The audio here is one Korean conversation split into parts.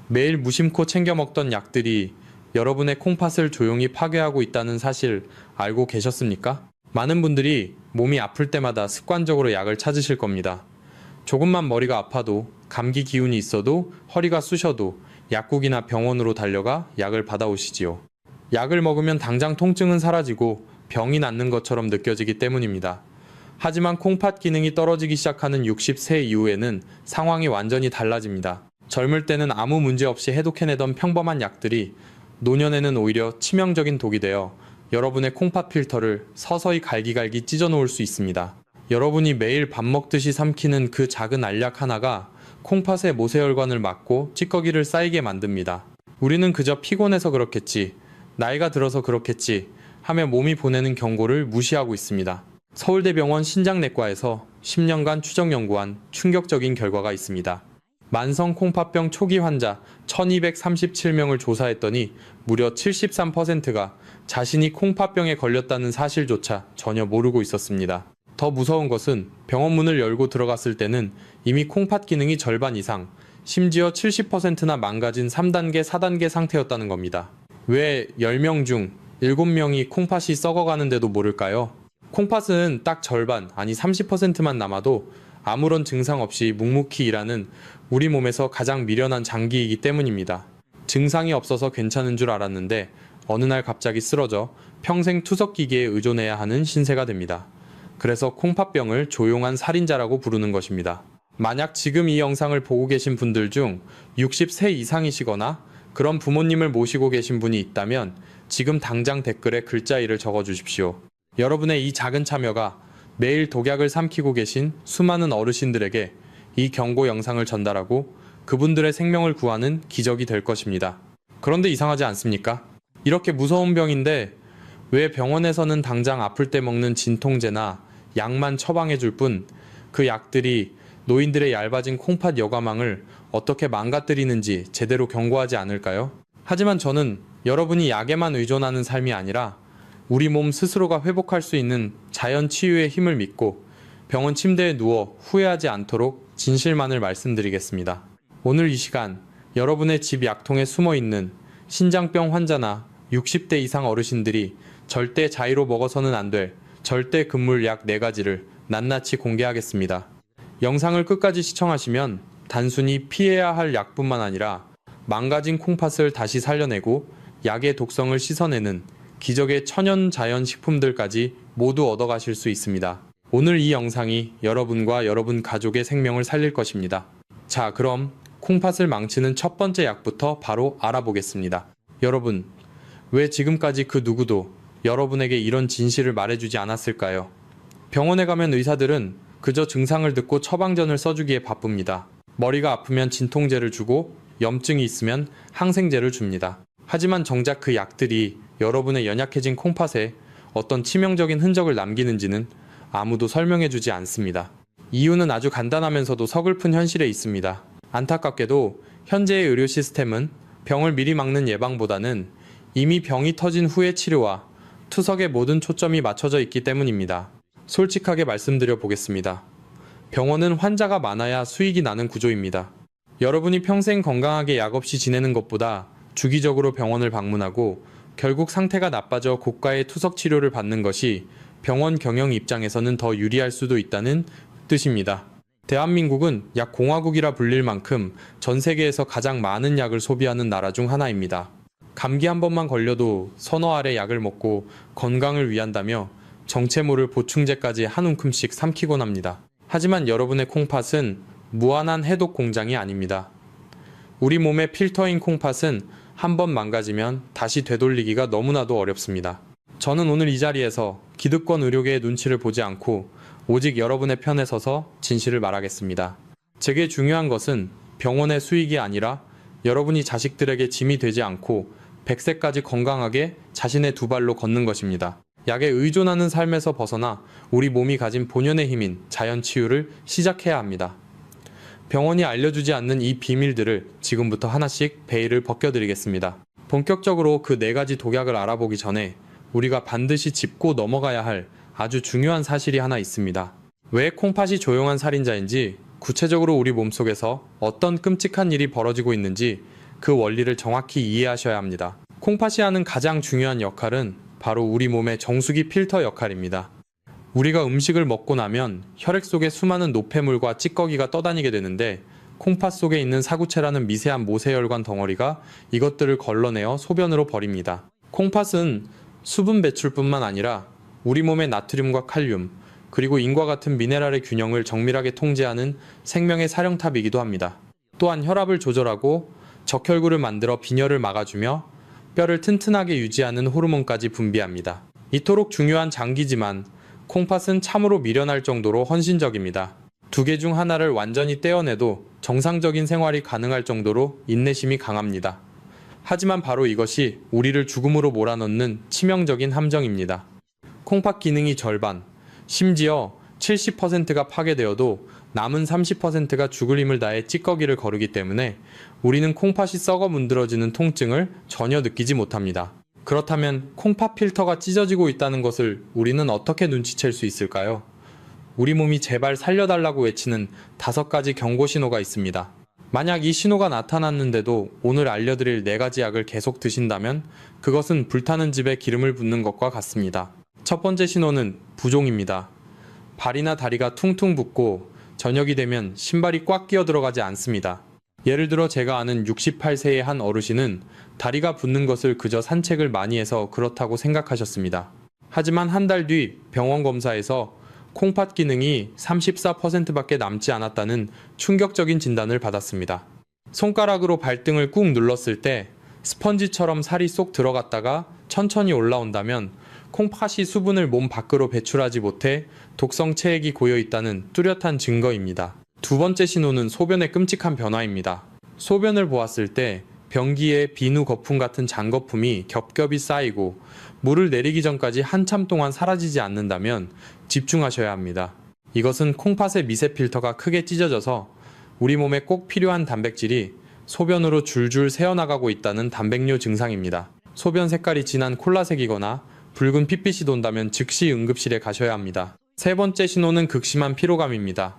매일 무심코 챙겨 먹던 약들이 여러분의 콩팥을 조용히 파괴하고 있다는 사실 알고 계셨습니까? 많은 분들이 몸이 아플 때마다 습관적으로 약을 찾으실 겁니다. 조금만 머리가 아파도, 감기 기운이 있어도, 허리가 쑤셔도 약국이나 병원으로 달려가 약을 받아오시지요. 약을 먹으면 당장 통증은 사라지고 병이 낫는 것처럼 느껴지기 때문입니다. 하지만 콩팥 기능이 떨어지기 시작하는 60세 이후에는 상황이 완전히 달라집니다. 젊을 때는 아무 문제 없이 해독해내던 평범한 약들이 노년에는 오히려 치명적인 독이 되어 여러분의 콩팥 필터를 서서히 갈기갈기 찢어놓을 수 있습니다. 여러분이 매일 밥 먹듯이 삼키는 그 작은 알약 하나가 콩팥의 모세혈관을 막고 찌꺼기를 쌓이게 만듭니다. 우리는 그저 피곤해서 그렇겠지, 나이가 들어서 그렇겠지 하며 몸이 보내는 경고를 무시하고 있습니다. 서울대병원 신장내과에서 10년간 추적 연구한 충격적인 결과가 있습니다. 만성 콩팥병 초기 환자 1237명을 조사했더니 무려 73%가 자신이 콩팥병에 걸렸다는 사실조차 전혀 모르고 있었습니다. 더 무서운 것은 병원 문을 열고 들어갔을 때는 이미 콩팥 기능이 절반 이상, 심지어 70%나 망가진 3단계, 4단계 상태였다는 겁니다. 왜 10명 중 7명이 콩팥이 썩어가는데도 모를까요? 콩팥은 딱 절반, 아니 30%만 남아도 아무런 증상 없이 묵묵히 일하는 우리 몸에서 가장 미련한 장기이기 때문입니다. 증상이 없어서 괜찮은 줄 알았는데 어느 날 갑자기 쓰러져 평생 투석기계에 의존해야 하는 신세가 됩니다. 그래서 콩팥병을 조용한 살인자라고 부르는 것입니다. 만약 지금 이 영상을 보고 계신 분들 중 60세 이상이시거나 그런 부모님을 모시고 계신 분이 있다면 지금 당장 댓글에 글자 1을 적어주십시오. 여러분의 이 작은 참여가 매일 독약을 삼키고 계신 수많은 어르신들에게 이 경고 영상을 전달하고 그분들의 생명을 구하는 기적이 될 것입니다. 그런데 이상하지 않습니까? 이렇게 무서운 병인데 왜 병원에서는 당장 아플 때 먹는 진통제나 약만 처방해 줄 뿐 그 약들이 노인들의 얇아진 콩팥 여과망을 어떻게 망가뜨리는지 제대로 경고하지 않을까요? 하지만 저는 여러분이 약에만 의존하는 삶이 아니라 우리 몸 스스로가 회복할 수 있는 자연 치유의 힘을 믿고 병원 침대에 누워 후회하지 않도록 진실만을 말씀드리겠습니다. 오늘 이 시간 여러분의 집 약통에 숨어있는 신장병 환자나 60대 이상 어르신들이 절대 자의로 먹어서는 안 될 절대 금물 약 4가지를 낱낱이 공개하겠습니다. 영상을 끝까지 시청하시면 단순히 피해야 할 약뿐만 아니라 망가진 콩팥을 다시 살려내고 약의 독성을 씻어내는 기적의 천연 자연 식품들까지 모두 얻어가실 수 있습니다. 오늘 이 영상이 여러분과 여러분 가족의 생명을 살릴 것입니다. 자, 그럼 콩팥을 망치는 첫 번째 약부터 바로 알아보겠습니다. 여러분, 왜 지금까지 그 누구도 여러분에게 이런 진실을 말해주지 않았을까요? 병원에 가면 의사들은 그저 증상을 듣고 처방전을 써주기에 바쁩니다. 머리가 아프면 진통제를 주고 염증이 있으면 항생제를 줍니다. 하지만 정작 그 약들이 여러분의 연약해진 콩팥에 어떤 치명적인 흔적을 남기는지는 아무도 설명해주지 않습니다. 이유는 아주 간단하면서도 서글픈 현실에 있습니다. 안타깝게도 현재의 의료 시스템은 병을 미리 막는 예방보다는 이미 병이 터진 후의 치료와 투석에 모든 초점이 맞춰져 있기 때문입니다. 솔직하게 말씀드려 보겠습니다. 병원은 환자가 많아야 수익이 나는 구조입니다. 여러분이 평생 건강하게 약 없이 지내는 것보다 주기적으로 병원을 방문하고 결국 상태가 나빠져 고가의 투석 치료를 받는 것이 병원 경영 입장에서는 더 유리할 수도 있다는 뜻입니다. 대한민국은 약 공화국이라 불릴 만큼 전 세계에서 가장 많은 약을 소비하는 나라 중 하나입니다. 감기 한 번만 걸려도 서너 알의 약을 먹고 건강을 위한다며 정체 모를 보충제까지 한 움큼씩 삼키곤 합니다. 하지만 여러분의 콩팥은 무한한 해독 공장이 아닙니다. 우리 몸의 필터인 콩팥은 한 번 망가지면 다시 되돌리기가 너무나도 어렵습니다. 저는 오늘 이 자리에서 기득권 의료계의 눈치를 보지 않고 오직 여러분의 편에 서서 진실을 말하겠습니다. 제게 중요한 것은 병원의 수익이 아니라 여러분이 자식들에게 짐이 되지 않고 100세까지 건강하게 자신의 두 발로 걷는 것입니다. 약에 의존하는 삶에서 벗어나 우리 몸이 가진 본연의 힘인 자연 치유를 시작해야 합니다. 병원이 알려주지 않는 이 비밀들을 지금부터 하나씩 베일을 벗겨드리겠습니다. 본격적으로 그 4가지 독약을 알아보기 전에 우리가 반드시 짚고 넘어가야 할 아주 중요한 사실이 하나 있습니다. 왜 콩팥이 조용한 살인자인지, 구체적으로 우리 몸속에서 어떤 끔찍한 일이 벌어지고 있는지 그 원리를 정확히 이해하셔야 합니다. 콩팥이 하는 가장 중요한 역할은 바로 우리 몸의 정수기 필터 역할입니다. 우리가 음식을 먹고 나면 혈액 속에 수많은 노폐물과 찌꺼기가 떠다니게 되는데 콩팥 속에 있는 사구체라는 미세한 모세혈관 덩어리가 이것들을 걸러내어 소변으로 버립니다. 콩팥은 수분 배출뿐만 아니라 우리 몸의 나트륨과 칼륨, 그리고 인과 같은 미네랄의 균형을 정밀하게 통제하는 생명의 사령탑이기도 합니다. 또한 혈압을 조절하고 적혈구를 만들어 빈혈을 막아주며 뼈를 튼튼하게 유지하는 호르몬까지 분비합니다. 이토록 중요한 장기지만 콩팥은 참으로 미련할 정도로 헌신적입니다. 두 개 중 하나를 완전히 떼어내도 정상적인 생활이 가능할 정도로 인내심이 강합니다. 하지만 바로 이것이 우리를 죽음으로 몰아넣는 치명적인 함정입니다. 콩팥 기능이 절반, 심지어 70%가 파괴되어도 남은 30%가 죽을 힘을 다해 찌꺼기를 거르기 때문에 우리는 콩팥이 썩어 문드러지는 통증을 전혀 느끼지 못합니다. 그렇다면 콩팥 필터가 찢어지고 있다는 것을 우리는 어떻게 눈치챌 수 있을까요? 우리 몸이 제발 살려달라고 외치는 5가지 경고 신호가 있습니다. 만약 이 신호가 나타났는데도 오늘 알려드릴 4가지 약을 계속 드신다면 그것은 불타는 집에 기름을 붓는 것과 같습니다. 첫 번째 신호는 부종입니다. 발이나 다리가 퉁퉁 붓고 저녁이 되면 신발이 꽉 끼어 들어가지 않습니다. 예를 들어 제가 아는 68세의 한 어르신은 다리가 붓는 것을 그저 산책을 많이 해서 그렇다고 생각하셨습니다. 하지만 한 달 뒤 병원 검사에서 콩팥 기능이 34%밖에 남지 않았다는 충격적인 진단을 받았습니다. 손가락으로 발등을 꾹 눌렀을 때 스펀지처럼 살이 쏙 들어갔다가 천천히 올라온다면 콩팥이 수분을 몸 밖으로 배출하지 못해 독성 체액이 고여 있다는 뚜렷한 증거입니다. 두 번째 신호는 소변의 끔찍한 변화입니다. 소변을 보았을 때 변기에 비누 거품 같은 잔거품이 겹겹이 쌓이고 물을 내리기 전까지 한참 동안 사라지지 않는다면 집중하셔야 합니다. 이것은 콩팥의 미세 필터가 크게 찢어져서 우리 몸에 꼭 필요한 단백질이 소변으로 줄줄 새어나가고 있다는 단백뇨 증상입니다. 소변 색깔이 진한 콜라색이거나 붉은 핏빛이 돈다면 즉시 응급실에 가셔야 합니다. 세 번째 신호는 극심한 피로감입니다.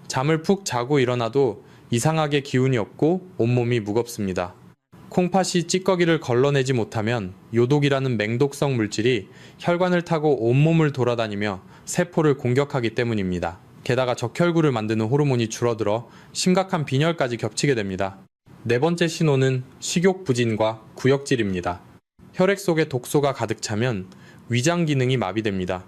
잠을 푹 자고 일어나도 이상하게 기운이 없고 온몸이 무겁습니다. 콩팥이 찌꺼기를 걸러내지 못하면 요독이라는 맹독성 물질이 혈관을 타고 온몸을 돌아다니며 세포를 공격하기 때문입니다. 게다가 적혈구를 만드는 호르몬이 줄어들어 심각한 빈혈까지 겹치게 됩니다. 네 번째 신호는 식욕 부진과 구역질입니다. 혈액 속에 독소가 가득 차면 위장 기능이 마비됩니다.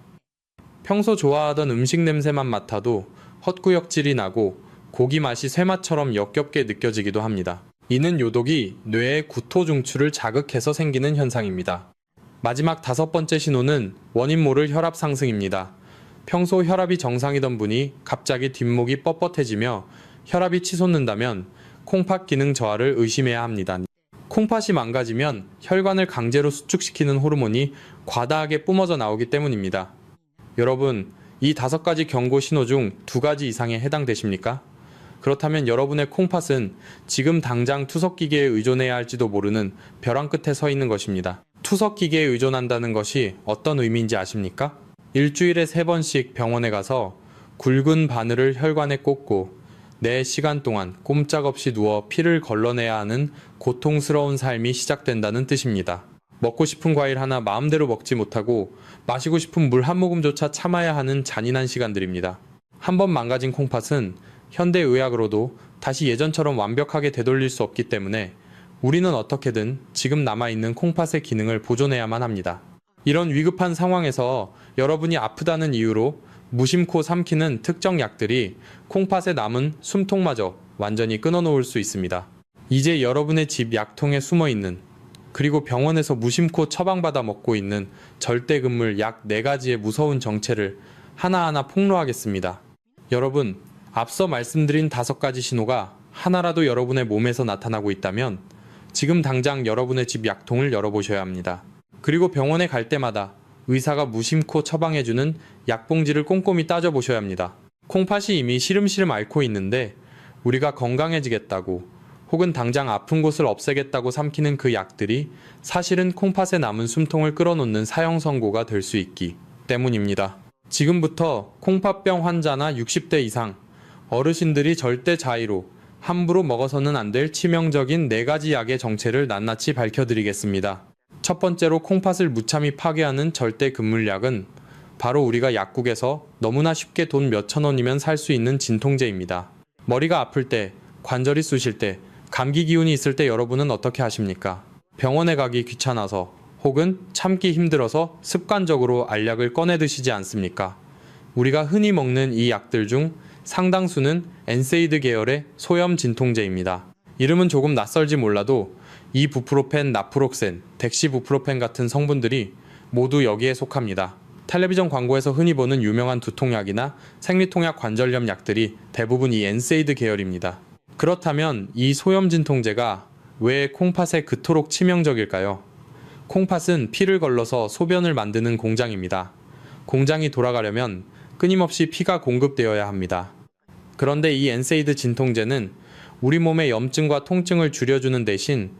평소 좋아하던 음식 냄새만 맡아도 헛구역질이 나고 고기 맛이 쇠맛처럼 역겹게 느껴지기도 합니다. 이는 요독이 뇌의 구토 중추를 자극해서 생기는 현상입니다. 마지막 5번째 신호는 원인 모를 혈압 상승입니다. 평소 혈압이 정상이던 분이 갑자기 뒷목이 뻣뻣해지며 혈압이 치솟는다면 콩팥 기능 저하를 의심해야 합니다. 콩팥이 망가지면 혈관을 강제로 수축시키는 호르몬이 과다하게 뿜어져 나오기 때문입니다. 여러분, 이 5가지 경고 신호 중 2가지 이상에 해당되십니까? 그렇다면 여러분의 콩팥은 지금 당장 투석기계에 의존해야 할지도 모르는 벼랑 끝에 서 있는 것입니다. 투석기계에 의존한다는 것이 어떤 의미인지 아십니까? 일주일에 3번씩 병원에 가서 굵은 바늘을 혈관에 꽂고 4시간 동안 꼼짝없이 누워 피를 걸러내야 하는 고통스러운 삶이 시작된다는 뜻입니다. 먹고 싶은 과일 하나 마음대로 먹지 못하고 마시고 싶은 물 한 모금조차 참아야 하는 잔인한 시간들입니다. 한번 망가진 콩팥은 현대의학으로도 다시 예전처럼 완벽하게 되돌릴 수 없기 때문에 우리는 어떻게든 지금 남아있는 콩팥의 기능을 보존해야만 합니다. 이런 위급한 상황에서 여러분이 아프다는 이유로 무심코 삼키는 특정 약들이 콩팥에 남은 숨통마저 완전히 끊어놓을 수 있습니다. 이제 여러분의 집 약통에 숨어있는, 그리고 병원에서 무심코 처방받아 먹고 있는 절대금물 약 4가지의 무서운 정체를 하나하나 폭로하겠습니다. 여러분, 앞서 말씀드린 5가지 신호가 하나라도 여러분의 몸에서 나타나고 있다면 지금 당장 여러분의 집 약통을 열어보셔야 합니다. 그리고 병원에 갈 때마다 의사가 무심코 처방해주는 약봉지를 꼼꼼히 따져보셔야 합니다. 콩팥이 이미 시름시름 앓고 있는데 우리가 건강해지겠다고 혹은 당장 아픈 곳을 없애겠다고 삼키는 그 약들이 사실은 콩팥에 남은 숨통을 끌어놓는 사형 선고가 될 수 있기 때문입니다. 지금부터 콩팥병 환자나 60대 이상, 어르신들이 절대 자의로 함부로 먹어서는 안 될 치명적인 4가지 약의 정체를 낱낱이 밝혀드리겠습니다. 첫 번째로 콩팥을 무참히 파괴하는 절대 금물약은 바로 우리가 약국에서 너무나 쉽게 돈 몇천 원이면 살 수 있는 진통제입니다. 머리가 아플 때, 관절이 쑤실 때, 감기 기운이 있을 때 여러분은 어떻게 하십니까? 병원에 가기 귀찮아서 혹은 참기 힘들어서 습관적으로 알약을 꺼내 드시지 않습니까? 우리가 흔히 먹는 이 약들 중 상당수는 엔세이드 계열의 소염 진통제입니다. 이름은 조금 낯설지 몰라도 이부프로펜, 나프록센, 덱시부프로펜 같은 성분들이 모두 여기에 속합니다. 텔레비전 광고에서 흔히 보는 유명한 두통약이나 생리통약, 관절염 약들이 대부분 이 엔세이드 계열입니다. 그렇다면 이 소염 진통제가 왜 콩팥에 그토록 치명적일까요? 콩팥은 피를 걸러서 소변을 만드는 공장입니다. 공장이 돌아가려면 끊임없이 피가 공급되어야 합니다. 그런데 이 엔세이드 진통제는 우리 몸의 염증과 통증을 줄여주는 대신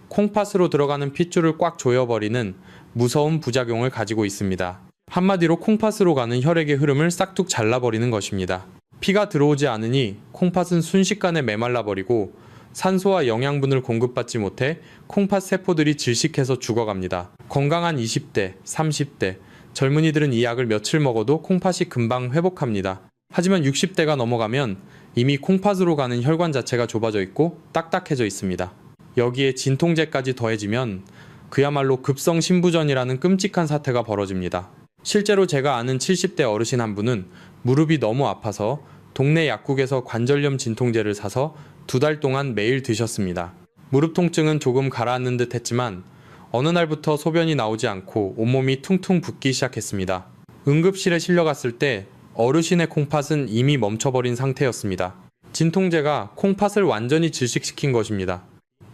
콩팥으로 들어가는 핏줄을 꽉 조여버리는 무서운 부작용을 가지고 있습니다. 한마디로 콩팥으로 가는 혈액의 흐름을 싹둑 잘라버리는 것입니다. 피가 들어오지 않으니 콩팥은 순식간에 메말라버리고 산소와 영양분을 공급받지 못해 콩팥 세포들이 질식해서 죽어갑니다. 건강한 20대, 30대, 젊은이들은 이 약을 며칠 먹어도 콩팥이 금방 회복합니다. 하지만 60대가 넘어가면 이미 콩팥으로 가는 혈관 자체가 좁아져 있고 딱딱해져 있습니다. 여기에 진통제까지 더해지면 그야말로 급성 신부전이라는 끔찍한 사태가 벌어집니다. 실제로 제가 아는 70대 어르신 한 분은 무릎이 너무 아파서 동네 약국에서 관절염 진통제를 사서 2달 동안 매일 드셨습니다. 무릎 통증은 조금 가라앉는 듯 했지만 어느 날부터 소변이 나오지 않고 온몸이 퉁퉁 붓기 시작했습니다. 응급실에 실려갔을 때 어르신의 콩팥은 이미 멈춰버린 상태였습니다. 진통제가 콩팥을 완전히 질식시킨 것입니다.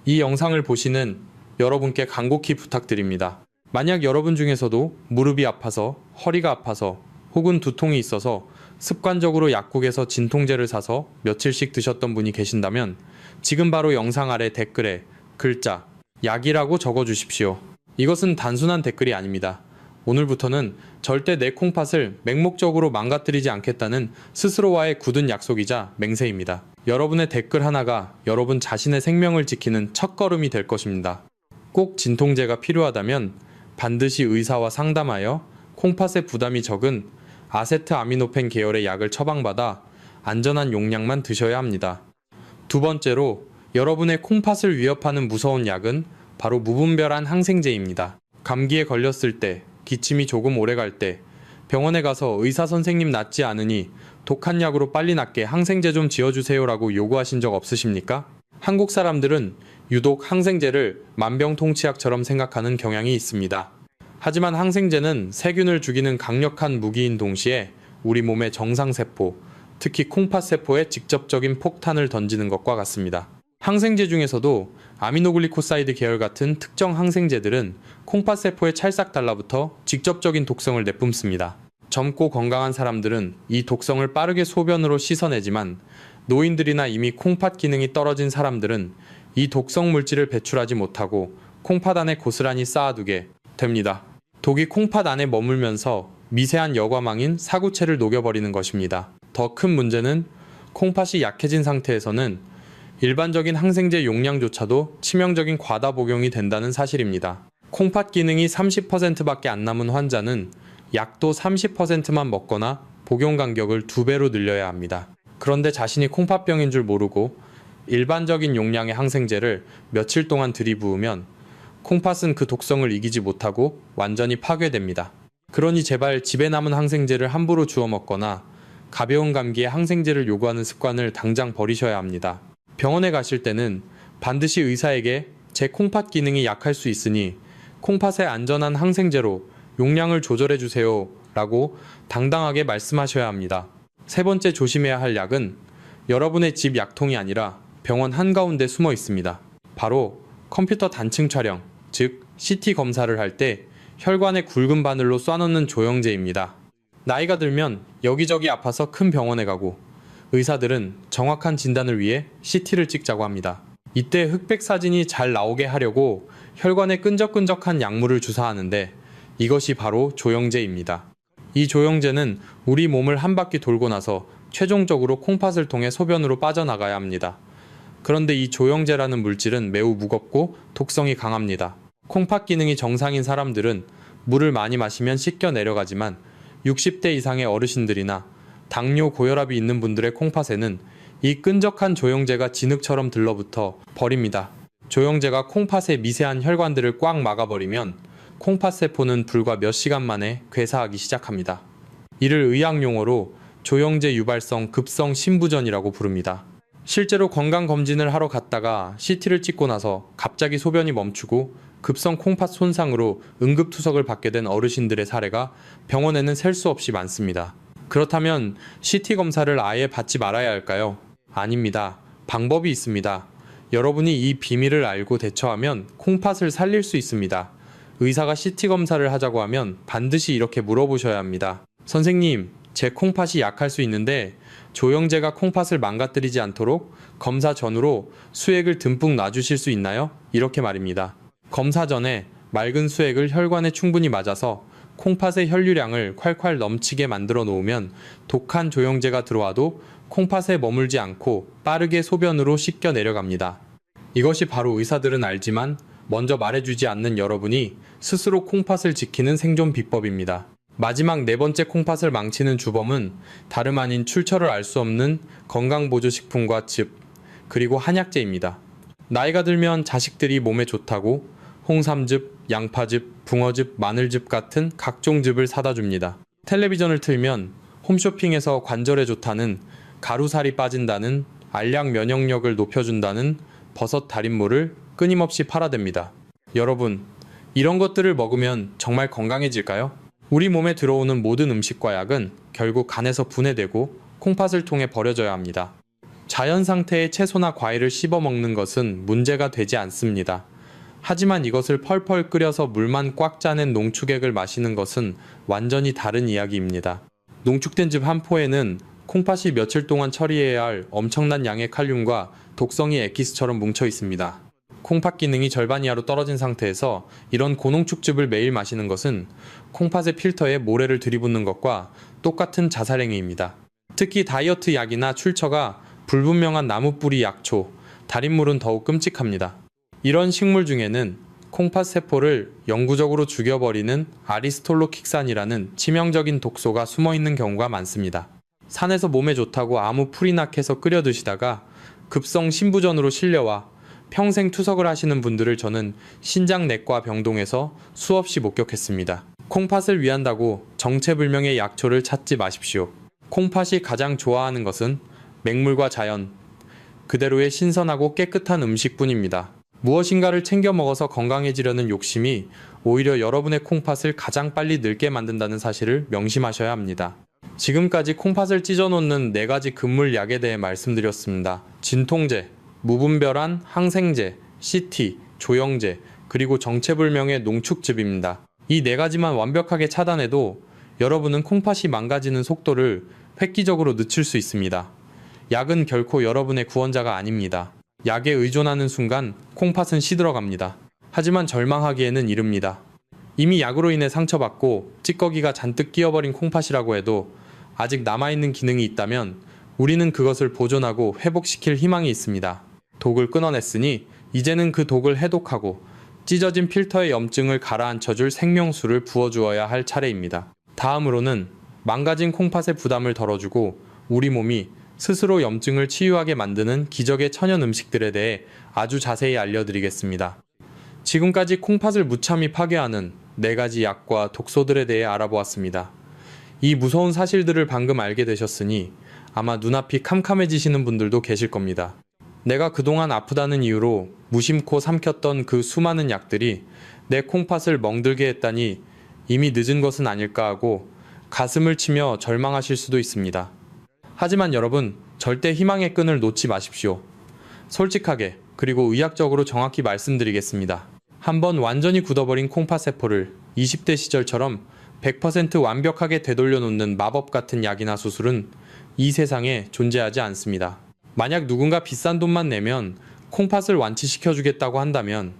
이 영상을 보시는 여러분께 간곡히 부탁드립니다. 만약 여러분 중에서도 무릎이 아파서, 허리가 아파서, 혹은 두통이 있어서 습관적으로 약국에서 진통제를 사서 며칠씩 드셨던 분이 계신다면 지금 바로 영상 아래 댓글에 글자 약이라고 적어주십시오. 이것은 단순한 댓글이 아닙니다. 오늘부터는 절대 내 콩팥을 맹목적으로 망가뜨리지 않겠다는 스스로와의 굳은 약속이자 맹세입니다. 여러분의 댓글 하나가 여러분 자신의 생명을 지키는 첫걸음이 될 것입니다. 꼭 진통제가 필요하다면 반드시 의사와 상담하여 콩팥의 부담이 적은 아세트아미노펜 계열의 약을 처방받아 안전한 용량만 드셔야 합니다. 두 번째로 여러분의 콩팥을 위협하는 무서운 약은 바로 무분별한 항생제입니다. 감기에 걸렸을 때, 기침이 조금 오래 갈 때, 병원에 가서 의사 선생님 낫지 않으니 독한 약으로 빨리 낫게 항생제 좀 지어주세요라고 요구하신 적 없으십니까? 한국 사람들은 유독 항생제를 만병통치약처럼 생각하는 경향이 있습니다. 하지만 항생제는 세균을 죽이는 강력한 무기인 동시에 우리 몸의 정상세포, 특히 콩팥세포에 직접적인 폭탄을 던지는 것과 같습니다. 항생제 중에서도 아미노글리코사이드 계열 같은 특정 항생제들은 콩팥세포에 찰싹 달라붙어 직접적인 독성을 내뿜습니다. 젊고 건강한 사람들은 이 독성을 빠르게 소변으로 씻어내지만 노인들이나 이미 콩팥 기능이 떨어진 사람들은 이 독성 물질을 배출하지 못하고 콩팥 안에 고스란히 쌓아두게 됩니다. 독이 콩팥 안에 머물면서 미세한 여과망인 사구체를 녹여버리는 것입니다. 더 큰 문제는 콩팥이 약해진 상태에서는 일반적인 항생제 용량조차도 치명적인 과다 복용이 된다는 사실입니다. 콩팥 기능이 30%밖에 안 남은 환자는 약도 30%만 먹거나 복용 간격을 2배로 늘려야 합니다. 그런데 자신이 콩팥병인 줄 모르고 일반적인 용량의 항생제를 며칠 동안 들이부으면 콩팥은 그 독성을 이기지 못하고 완전히 파괴됩니다. 그러니 제발 집에 남은 항생제를 함부로 주워 먹거나 가벼운 감기에 항생제를 요구하는 습관을 당장 버리셔야 합니다. 병원에 가실 때는 반드시 의사에게 제 콩팥 기능이 약할 수 있으니 콩팥에 안전한 항생제로 용량을 조절해 주세요 라고 당당하게 말씀하셔야 합니다. 세 번째 조심해야 할 약은 여러분의 집 약통이 아니라 병원 한가운데 숨어 있습니다. 바로 컴퓨터 단층 촬영, 즉 CT 검사를 할 때 혈관에 굵은 바늘로 쏴넣는 조영제입니다. 나이가 들면 여기저기 아파서 큰 병원에 가고 의사들은 정확한 진단을 위해 CT를 찍자고 합니다. 이때 흑백 사진이 잘 나오게 하려고 혈관에 끈적끈적한 약물을 주사하는데 이것이 바로 조영제입니다. 이 조영제는 우리 몸을 한 바퀴 돌고 나서 최종적으로 콩팥을 통해 소변으로 빠져나가야 합니다. 그런데 이 조영제라는 물질은 매우 무겁고 독성이 강합니다. 콩팥 기능이 정상인 사람들은 물을 많이 마시면 씻겨 내려가지만 60대 이상의 어르신들이나 당뇨, 고혈압이 있는 분들의 콩팥에는 이 끈적한 조영제가 진흙처럼 들러붙어 버립니다. 조영제가 콩팥의 미세한 혈관들을 꽉 막아버리면 콩팥 세포는 불과 몇 시간 만에 괴사하기 시작합니다. 이를 의학용어로 조영제 유발성 급성 신부전이라고 부릅니다. 실제로 건강검진을 하러 갔다가 CT를 찍고 나서 갑자기 소변이 멈추고 급성 콩팥 손상으로 응급투석을 받게 된 어르신들의 사례가 병원에는 셀 수 없이 많습니다. 그렇다면 CT 검사를 아예 받지 말아야 할까요? 아닙니다. 방법이 있습니다. 여러분이 이 비밀을 알고 대처하면 콩팥을 살릴 수 있습니다. 의사가 CT 검사를 하자고 하면 반드시 이렇게 물어보셔야 합니다. 선생님, 제 콩팥이 약할 수 있는데 조영제가 콩팥을 망가뜨리지 않도록 검사 전후로 수액을 듬뿍 놔주실 수 있나요? 이렇게 말입니다. 검사 전에 맑은 수액을 혈관에 충분히 맞아서 콩팥의 혈류량을 콸콸 넘치게 만들어 놓으면 독한 조영제가 들어와도 콩팥에 머물지 않고 빠르게 소변으로 씻겨 내려갑니다. 이것이 바로 의사들은 알지만 먼저 말해주지 않는 여러분이 스스로 콩팥을 지키는 생존 비법입니다. 마지막 네 번째 콩팥을 망치는 주범은 다름 아닌 출처를 알 수 없는 건강보조식품과 즙, 그리고 한약재입니다. 나이가 들면 자식들이 몸에 좋다고 홍삼즙, 양파즙, 붕어즙, 마늘즙 같은 각종 즙을 사다 줍니다. 텔레비전을 틀면 홈쇼핑에서 관절에 좋다는, 가루살이 빠진다는, 알약 면역력을 높여준다는 버섯 달인물을 끊임없이 팔아댑니다. 여러분, 이런 것들을 먹으면 정말 건강해질까요? 우리 몸에 들어오는 모든 음식과 약은 결국 간에서 분해되고 콩팥을 통해 버려져야 합니다. 자연 상태의 채소나 과일을 씹어 먹는 것은 문제가 되지 않습니다. 하지만 이것을 펄펄 끓여서 물만 꽉 짜낸 농축액을 마시는 것은 완전히 다른 이야기입니다. 농축된 즙 한 포에는 콩팥이 며칠 동안 처리해야 할 엄청난 양의 칼륨과 독성이 엑기스처럼 뭉쳐 있습니다. 콩팥 기능이 절반 이하로 떨어진 상태에서 이런 고농축즙을 매일 마시는 것은 콩팥의 필터에 모래를 들이붓는 것과 똑같은 자살행위입니다. 특히 다이어트 약이나 출처가 불분명한 나무뿌리 약초, 달인물은 더욱 끔찍합니다. 이런 식물 중에는 콩팥 세포를 영구적으로 죽여버리는 아리스톨로킥산이라는 치명적인 독소가 숨어있는 경우가 많습니다. 산에서 몸에 좋다고 아무 풀이나 캐서 끓여 드시다가 급성 신부전으로 실려와 평생 투석을 하시는 분들을 저는 신장내과 병동에서 수없이 목격했습니다. 콩팥을 위한다고 정체불명의 약초를 찾지 마십시오. 콩팥이 가장 좋아하는 것은 맹물과 자연, 그대로의 신선하고 깨끗한 음식뿐입니다. 무엇인가를 챙겨 먹어서 건강해지려는 욕심이 오히려 여러분의 콩팥을 가장 빨리 늙게 만든다는 사실을 명심하셔야 합니다. 지금까지 콩팥을 찢어놓는 4가지 금물약에 대해 말씀드렸습니다. 진통제, 무분별한 항생제, CT, 조영제, 그리고 정체불명의 농축즙입니다. 이 4가지만 완벽하게 차단해도 여러분은 콩팥이 망가지는 속도를 획기적으로 늦출 수 있습니다. 약은 결코 여러분의 구원자가 아닙니다. 약에 의존하는 순간 콩팥은 시들어갑니다. 하지만 절망하기에는 이릅니다. 이미 약으로 인해 상처받고 찌꺼기가 잔뜩 끼어버린 콩팥이라고 해도 아직 남아있는 기능이 있다면 우리는 그것을 보존하고 회복시킬 희망이 있습니다. 독을 끊어냈으니 이제는 그 독을 해독하고 찢어진 필터의 염증을 가라앉혀줄 생명수를 부어주어야 할 차례입니다. 다음으로는 망가진 콩팥의 부담을 덜어주고 우리 몸이 스스로 염증을 치유하게 만드는 기적의 천연 음식들에 대해 아주 자세히 알려드리겠습니다. 지금까지 콩팥을 무참히 파괴하는 4가지 약과 독소들에 대해 알아보았습니다. 이 무서운 사실들을 방금 알게 되셨으니 아마 눈앞이 캄캄해지시는 분들도 계실 겁니다. 내가 그동안 아프다는 이유로 무심코 삼켰던 그 수많은 약들이 내 콩팥을 멍들게 했다니 이미 늦은 것은 아닐까 하고 가슴을 치며 절망하실 수도 있습니다. 하지만 여러분, 절대 희망의 끈을 놓지 마십시오. 솔직하게 그리고 의학적으로 정확히 말씀드리겠습니다. 한번 완전히 굳어버린 콩팥 세포를 20대 시절처럼 100% 완벽하게 되돌려 놓는 마법 같은 약이나 수술은 이 세상에 존재하지 않습니다. 만약 누군가 비싼 돈만 내면 콩팥을 완치시켜주겠다고 한다면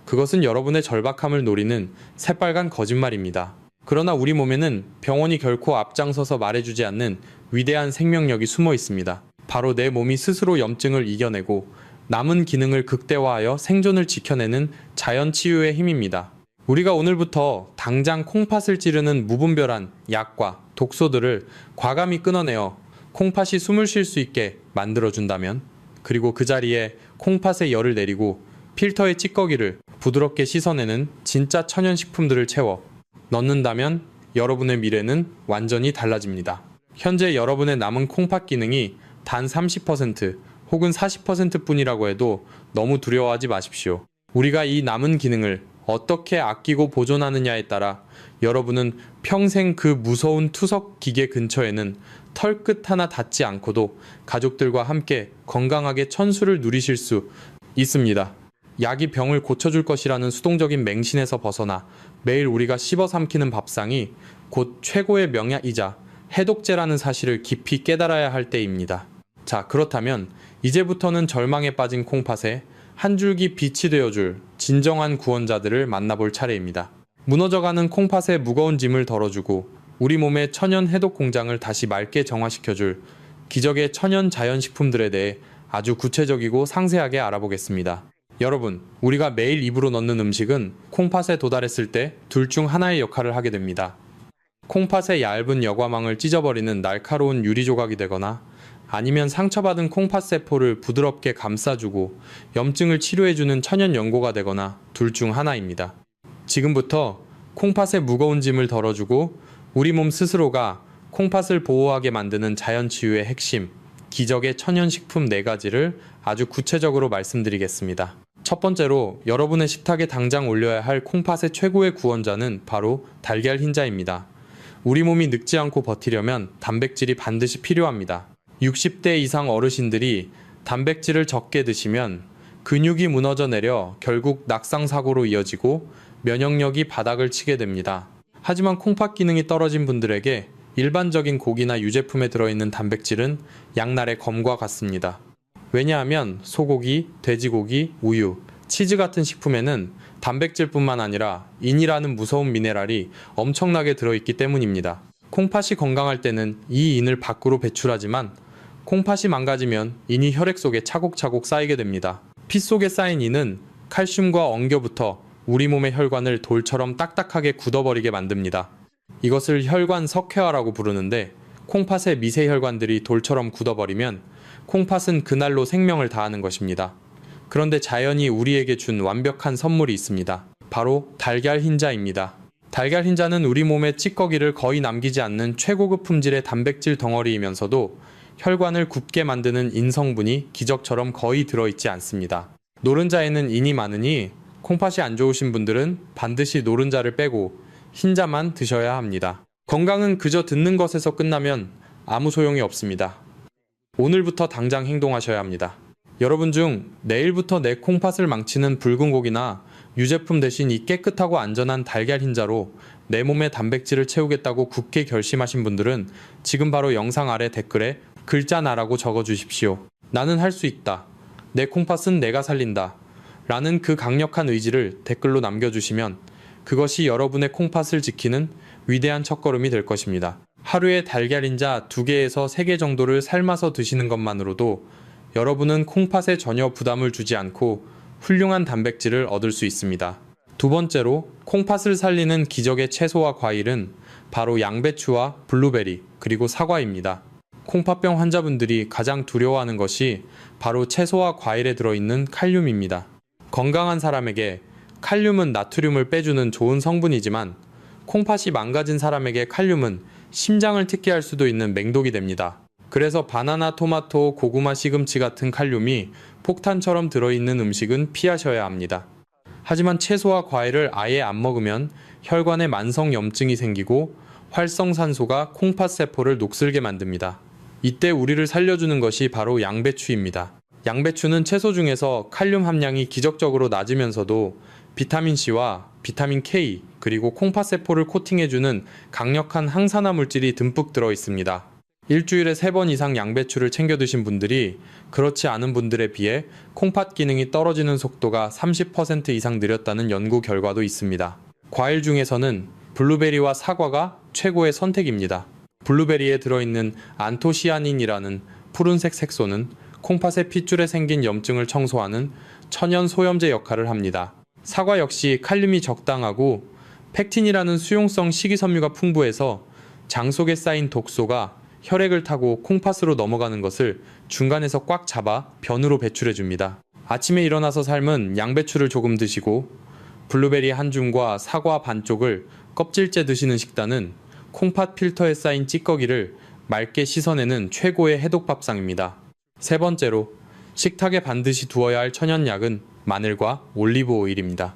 그것은 여러분의 절박함을 노리는 새빨간 거짓말입니다. 그러나 우리 몸에는 병원이 결코 앞장서서 말해주지 않는 위대한 생명력이 숨어 있습니다. 바로 내 몸이 스스로 염증을 이겨내고 남은 기능을 극대화하여 생존을 지켜내는 자연 치유의 힘입니다. 우리가 오늘부터 당장 콩팥을 찌르는 무분별한 약과 독소들을 과감히 끊어내어 콩팥이 숨을 쉴 수 있게 만들어준다면, 그리고 그 자리에 콩팥에 열을 내리고 필터의 찌꺼기를 부드럽게 씻어내는 진짜 천연식품들을 채워 넣는다면 여러분의 미래는 완전히 달라집니다. 현재 여러분의 남은 콩팥 기능이 단 30% 혹은 40% 뿐이라고 해도 너무 두려워하지 마십시오. 우리가 이 남은 기능을 어떻게 아끼고 보존하느냐에 따라 여러분은 평생 그 무서운 투석 기계 근처에는 털끝 하나 닿지 않고도 가족들과 함께 건강하게 천수를 누리실 수 있습니다. 약이 병을 고쳐줄 것이라는 수동적인 맹신에서 벗어나 매일 우리가 씹어 삼키는 밥상이 곧 최고의 명약이자 해독제라는 사실을 깊이 깨달아야 할 때입니다. 자, 그렇다면 이제부터는 절망에 빠진 콩팥에 한 줄기 빛이 되어줄 진정한 구원자들을 만나볼 차례입니다. 무너져가는 콩팥의 무거운 짐을 덜어주고 우리 몸의 천연 해독 공장을 다시 맑게 정화시켜줄 기적의 천연 자연식품들에 대해 아주 구체적이고 상세하게 알아보겠습니다. 여러분, 우리가 매일 입으로 넣는 음식은 콩팥에 도달했을 때 둘 중 하나의 역할을 하게 됩니다. 콩팥의 얇은 여과망을 찢어버리는 날카로운 유리 조각이 되거나, 아니면 상처받은 콩팥 세포를 부드럽게 감싸주고 염증을 치료해주는 천연 연고가 되거나 둘 중 하나입니다. 지금부터 콩팥의 무거운 짐을 덜어주고 우리 몸 스스로가 콩팥을 보호하게 만드는 자연치유의 핵심, 기적의 천연식품 4가지를 아주 구체적으로 말씀드리겠습니다. 첫 번째로 여러분의 식탁에 당장 올려야 할 콩팥의 최고의 구원자는 바로 달걀 흰자입니다. 우리 몸이 늙지 않고 버티려면 단백질이 반드시 필요합니다. 60대 이상 어르신들이 단백질을 적게 드시면 근육이 무너져 내려 결국 낙상사고로 이어지고 면역력이 바닥을 치게 됩니다. 하지만 콩팥 기능이 떨어진 분들에게 일반적인 고기나 유제품에 들어있는 단백질은 양날의 검과 같습니다. 왜냐하면 소고기, 돼지고기, 우유, 치즈 같은 식품에는 단백질뿐만 아니라 인이라는 무서운 미네랄이 엄청나게 들어있기 때문입니다. 콩팥이 건강할 때는 이 인을 밖으로 배출하지만 콩팥이 망가지면 인이 혈액 속에 차곡차곡 쌓이게 됩니다. 피 속에 쌓인 인은 칼슘과 엉겨붙어 우리 몸의 혈관을 돌처럼 딱딱하게 굳어버리게 만듭니다. 이것을 혈관 석회화라고 부르는데, 콩팥의 미세 혈관들이 돌처럼 굳어버리면 콩팥은 그날로 생명을 다하는 것입니다. 그런데 자연이 우리에게 준 완벽한 선물이 있습니다. 바로 달걀 흰자입니다. 달걀 흰자는 우리 몸의 찌꺼기를 거의 남기지 않는 최고급 품질의 단백질 덩어리이면서도 혈관을 굽게 만드는 인성분이 기적처럼 거의 들어있지 않습니다. 노른자에는 인이 많으니 콩팥이 안 좋으신 분들은 반드시 노른자를 빼고 흰자만 드셔야 합니다. 건강은 그저 듣는 것에서 끝나면 아무 소용이 없습니다. 오늘부터 당장 행동하셔야 합니다. 여러분 중 내일부터 내 콩팥을 망치는 붉은 고기나 유제품 대신 이 깨끗하고 안전한 달걀 흰자로 내 몸의 단백질을 채우겠다고 굳게 결심하신 분들은 지금 바로 영상 아래 댓글에 글자 나라고 적어주십시오. 나는 할 수 있다. 내 콩팥은 내가 살린다. 라는 그 강력한 의지를 댓글로 남겨주시면 그것이 여러분의 콩팥을 지키는 위대한 첫걸음이 될 것입니다. 하루에 달걀 흰자 2개에서 3개 정도를 삶아서 드시는 것만으로도 여러분은 콩팥에 전혀 부담을 주지 않고 훌륭한 단백질을 얻을 수 있습니다. 두 번째로 콩팥을 살리는 기적의 채소와 과일은 바로 양배추와 블루베리 그리고 사과입니다. 콩팥병 환자분들이 가장 두려워하는 것이 바로 채소와 과일에 들어있는 칼륨입니다. 건강한 사람에게 칼륨은 나트륨을 빼주는 좋은 성분이지만 콩팥이 망가진 사람에게 칼륨은 심장을 특히 할 수도 있는 맹독이 됩니다. 그래서 바나나, 토마토, 고구마, 시금치 같은 칼륨이 폭탄처럼 들어있는 음식은 피하셔야 합니다. 하지만 채소와 과일을 아예 안 먹으면 혈관에 만성 염증이 생기고 활성산소가 콩팥 세포를 녹슬게 만듭니다. 이때 우리를 살려주는 것이 바로 양배추입니다. 양배추는 채소 중에서 칼륨 함량이 기적적으로 낮으면서도 비타민C와 비타민 K 그리고 콩팥 세포를 코팅해주는 강력한 항산화 물질이 듬뿍 들어 있습니다. 일주일에 3번 이상 양배추를 챙겨 드신 분들이 그렇지 않은 분들에 비해 콩팥 기능이 떨어지는 속도가 30% 이상 느렸다는 연구 결과도 있습니다. 과일 중에서는 블루베리와 사과가 최고의 선택입니다. 블루베리에 들어있는 안토시아닌이라는 푸른색 색소는 콩팥의 핏줄에 생긴 염증을 청소하는 천연 소염제 역할을 합니다. 사과 역시 칼륨이 적당하고 팩틴이라는 수용성 식이섬유가 풍부해서 장 속에 쌓인 독소가 혈액을 타고 콩팥으로 넘어가는 것을 중간에서 꽉 잡아 변으로 배출해 줍니다. 아침에 일어나서 삶은 양배추를 조금 드시고 블루베리 한 줌과 사과 반쪽을 껍질째 드시는 식단은 콩팥 필터에 쌓인 찌꺼기를 맑게 씻어내는 최고의 해독 밥상입니다. 세 번째로 식탁에 반드시 두어야 할 천연약은 마늘과 올리브 오일입니다.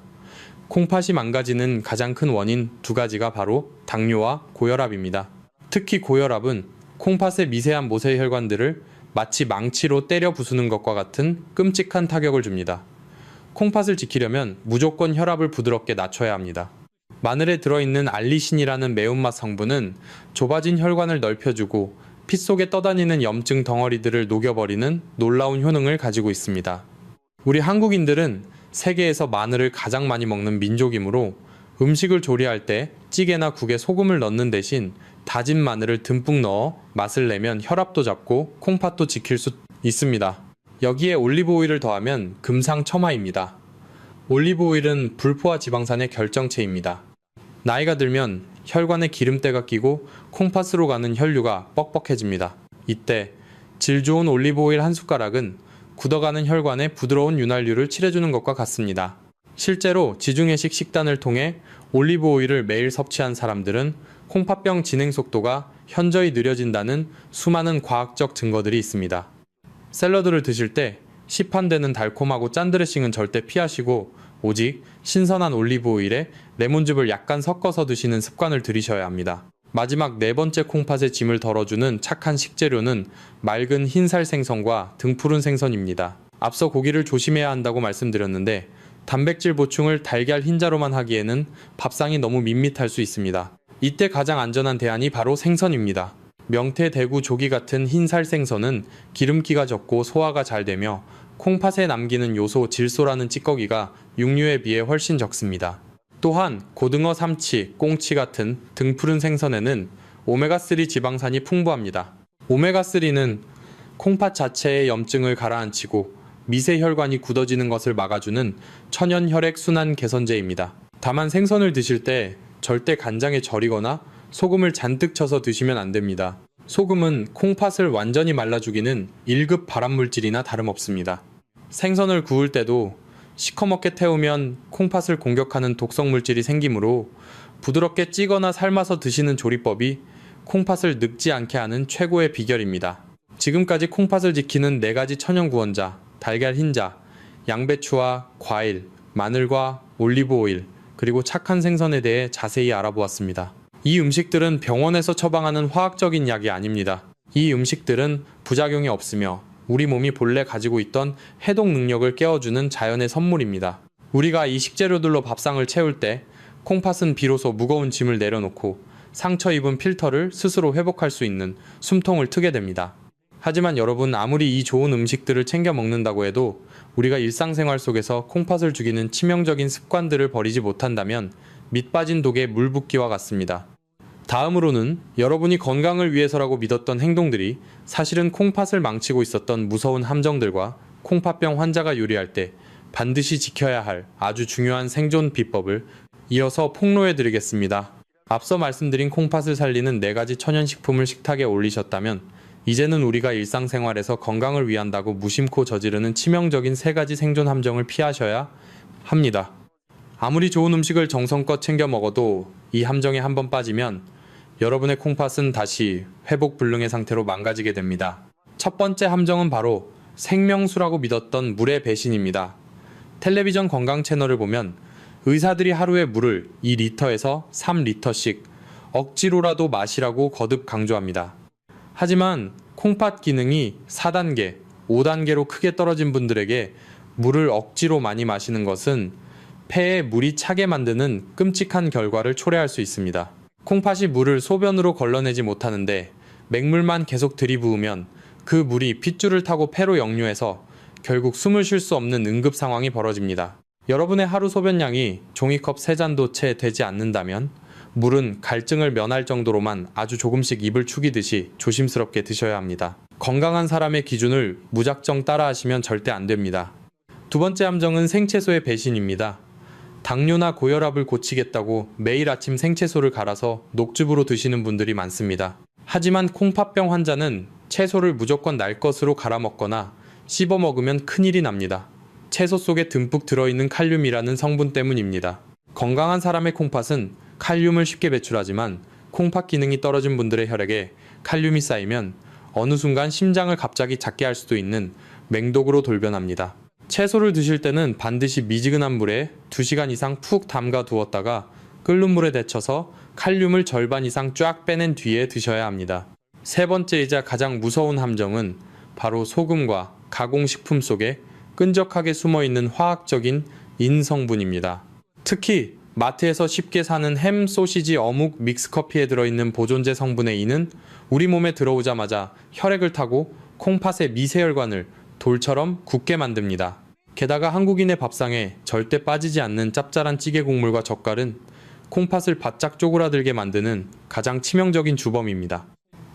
콩팥이 망가지는 가장 큰 원인 두 가지가 바로 당뇨와 고혈압입니다. 특히 고혈압은 콩팥의 미세한 모세혈관들을 마치 망치로 때려 부수는 것과 같은 끔찍한 타격을 줍니다. 콩팥을 지키려면 무조건 혈압을 부드럽게 낮춰야 합니다. 마늘에 들어있는 알리신이라는 매운맛 성분은 좁아진 혈관을 넓혀주고 피 속에 떠다니는 염증 덩어리들을 녹여버리는 놀라운 효능을 가지고 있습니다. 우리 한국인들은 세계에서 마늘을 가장 많이 먹는 민족이므로 음식을 조리할 때 찌개나 국에 소금을 넣는 대신 다진 마늘을 듬뿍 넣어 맛을 내면 혈압도 잡고 콩팥도 지킬 수 있습니다. 여기에 올리브 오일을 더하면 금상첨화입니다. 올리브 오일은 불포화 지방산의 결정체입니다. 나이가 들면 혈관에 기름때가 끼고 콩팥으로 가는 혈류가 뻑뻑해집니다. 이때 질 좋은 올리브 오일 한 숟가락은 굳어가는 혈관에 부드러운 윤활유를 칠해주는 것과 같습니다. 실제로 지중해식 식단을 통해 올리브 오일을 매일 섭취한 사람들은 콩팥병 진행 속도가 현저히 느려진다는 수많은 과학적 증거들이 있습니다. 샐러드를 드실 때 시판되는 달콤하고 짠 드레싱은 절대 피하시고 오직 신선한 올리브 오일에 레몬즙을 약간 섞어서 드시는 습관을 들이셔야 합니다. 마지막 네 번째 콩팥의 짐을 덜어주는 착한 식재료는 맑은 흰살 생선과 등푸른 생선입니다. 앞서 고기를 조심해야 한다고 말씀드렸는데 단백질 보충을 달걀 흰자로만 하기에는 밥상이 너무 밋밋할 수 있습니다. 이때 가장 안전한 대안이 바로 생선입니다. 명태, 대구, 조기 같은 흰살 생선은 기름기가 적고 소화가 잘 되며 콩팥에 남기는 요소 질소라는 찌꺼기가 육류에 비해 훨씬 적습니다. 또한 고등어, 삼치, 꽁치 같은 등푸른 생선에는 오메가3 지방산이 풍부합니다. 오메가3는 콩팥 자체의 염증을 가라앉히고 미세혈관이 굳어지는 것을 막아주는 천연 혈액 순환 개선제입니다. 다만 생선을 드실 때 절대 간장에 절이거나 소금을 잔뜩 쳐서 드시면 안 됩니다. 소금은 콩팥을 완전히 말라주기는 1급 발암물질이나 다름없습니다. 생선을 구울 때도 시커멓게 태우면 콩팥을 공격하는 독성물질이 생기므로 부드럽게 찌거나 삶아서 드시는 조리법이 콩팥을 늙지 않게 하는 최고의 비결입니다. 지금까지 콩팥을 지키는 4가지 천연 구원자, 달걀 흰자, 양배추와 과일, 마늘과 올리브 오일, 그리고 착한 생선에 대해 자세히 알아보았습니다. 이 음식들은 병원에서 처방하는 화학적인 약이 아닙니다. 이 음식들은 부작용이 없으며 우리 몸이 본래 가지고 있던 해독 능력을 깨워주는 자연의 선물입니다. 우리가 이 식재료들로 밥상을 채울 때 콩팥은 비로소 무거운 짐을 내려놓고 상처 입은 필터를 스스로 회복할 수 있는 숨통을 트게 됩니다. 하지만 여러분, 아무리 이 좋은 음식들을 챙겨 먹는다고 해도 우리가 일상생활 속에서 콩팥을 죽이는 치명적인 습관들을 버리지 못한다면 밑 빠진 독에 물 붓기와 같습니다. 다음으로는 여러분이 건강을 위해서라고 믿었던 행동들이 사실은 콩팥을 망치고 있었던 무서운 함정들과 콩팥병 환자가 요리할 때 반드시 지켜야 할 아주 중요한 생존 비법을 이어서 폭로해 드리겠습니다. 앞서 말씀드린 콩팥을 살리는 4가지 천연식품을 식탁에 올리셨다면 이제는 우리가 일상생활에서 건강을 위한다고 무심코 저지르는 치명적인 3가지 생존 함정을 피하셔야 합니다. 아무리 좋은 음식을 정성껏 챙겨 먹어도 이 함정에 한번 빠지면 여러분의 콩팥은 다시 회복 불능의 상태로 망가지게 됩니다. 첫 번째 함정은 바로 생명수라고 믿었던 물의 배신입니다. 텔레비전 건강 채널을 보면 의사들이 하루에 물을 2리터에서 3리터씩 억지로라도 마시라고 거듭 강조합니다. 하지만 콩팥 기능이 4단계, 5단계로 크게 떨어진 분들에게 물을 억지로 많이 마시는 것은 폐에 물이 차게 만드는 끔찍한 결과를 초래할 수 있습니다. 콩팥이 물을 소변으로 걸러내지 못하는데 맹물만 계속 들이부으면 그 물이 핏줄을 타고 폐로 역류해서 결국 숨을 쉴 수 없는 응급 상황이 벌어집니다. 여러분의 하루 소변량이 종이컵 3잔도 채 되지 않는다면 물은 갈증을 면할 정도로만 아주 조금씩 입을 축이듯이 조심스럽게 드셔야 합니다. 건강한 사람의 기준을 무작정 따라하시면 절대 안 됩니다. 두 번째 함정은 생채소의 배신입니다. 당뇨나 고혈압을 고치겠다고 매일 아침 생채소를 갈아서 녹즙으로 드시는 분들이 많습니다. 하지만 콩팥병 환자는 채소를 무조건 날 것으로 갈아 먹거나 씹어 먹으면 큰일이 납니다. 채소 속에 듬뿍 들어있는 칼륨이라는 성분 때문입니다. 건강한 사람의 콩팥은 칼륨을 쉽게 배출하지만 콩팥 기능이 떨어진 분들의 혈액에 칼륨이 쌓이면 어느 순간 심장을 갑자기 작게 할 수도 있는 맹독으로 돌변합니다. 채소를 드실 때는 반드시 미지근한 물에 2시간 이상 푹 담가 두었다가 끓는 물에 데쳐서 칼륨을 절반 이상 쫙 빼낸 뒤에 드셔야 합니다. 세 번째이자 가장 무서운 함정은 바로 소금과 가공식품 속에 끈적하게 숨어있는 화학적인 인 성분입니다. 특히 마트에서 쉽게 사는 햄, 소시지, 어묵, 믹스커피에 들어있는 보존제 성분의 인은 우리 몸에 들어오자마자 혈액을 타고 콩팥의 미세혈관을 돌처럼 굳게 만듭니다. 게다가 한국인의 밥상에 절대 빠지지 않는 짭짤한 찌개 국물과 젓갈은 콩팥을 바짝 쪼그라들게 만드는 가장 치명적인 주범입니다.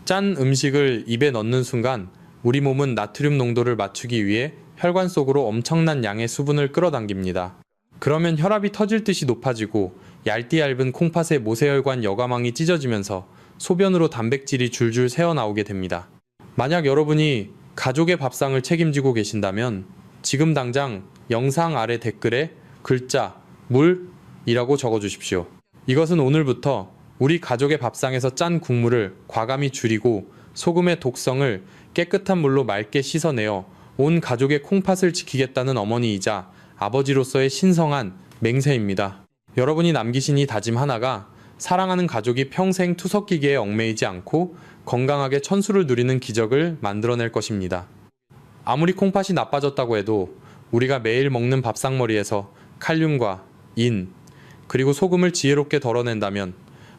짠 음식을 입에 넣는 순간 우리 몸은 나트륨 농도를 맞추기 위해 혈관 속으로 엄청난 양의 수분을 끌어당깁니다. 그러면 혈압이 터질 듯이 높아지고 얇디 얇은 콩팥의 모세혈관 여과망이 찢어지면서 소변으로 단백질이 줄줄 새어나오게 됩니다. 만약 여러분이 가족의 밥상을 책임지고 계신다면 지금 당장 영상 아래 댓글에 글자 물이라고 적어주십시오. 이것은 오늘부터 우리 가족의 밥상에서 짠 국물을 과감히 줄이고 소금의 독성을 깨끗한 물로 맑게 씻어내어 온 가족의 콩팥을 지키겠다는 어머니이자 아버지로서의 신성한 맹세입니다. 여러분이 남기신 이 다짐 하나가 사랑하는 가족이 평생 투석기계에 얽매이지 않고 건강하게 천수를 누리는 기적을 만들어낼 것입니다. 아무리 콩팥이 나빠졌다고 해도 우리가 매일 먹는 밥상머리에서 칼륨과 인, 그리고 소금을 지혜롭게 덜어낸다면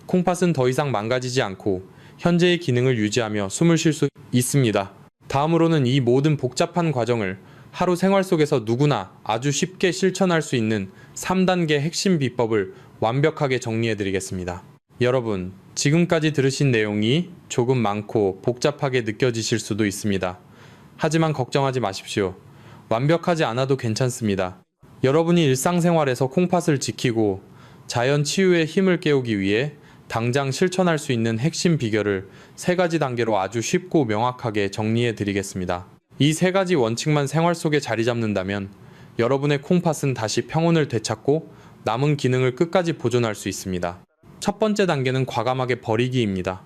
콩팥은 더 이상 망가지지 않고 현재의 기능을 유지하며 숨을 쉴 수 있습니다. 다음으로는 이 모든 복잡한 과정을 하루 생활 속에서 누구나 아주 쉽게 실천할 수 있는 3단계 핵심 비법을 완벽하게 정리해 드리겠습니다. 여러분, 지금까지 들으신 내용이 조금 많고 복잡하게 느껴지실 수도 있습니다. 하지만 걱정하지 마십시오. 완벽하지 않아도 괜찮습니다. 여러분이 일상생활에서 콩팥을 지키고 자연 치유의 힘을 깨우기 위해 당장 실천할 수 있는 핵심 비결을 3가지 단계로 아주 쉽고 명확하게 정리해 드리겠습니다. 이 3가지 원칙만 생활 속에 자리 잡는다면 여러분의 콩팥은 다시 평온을 되찾고 남은 기능을 끝까지 보존할 수 있습니다. 첫 번째 단계는 과감하게 버리기입니다.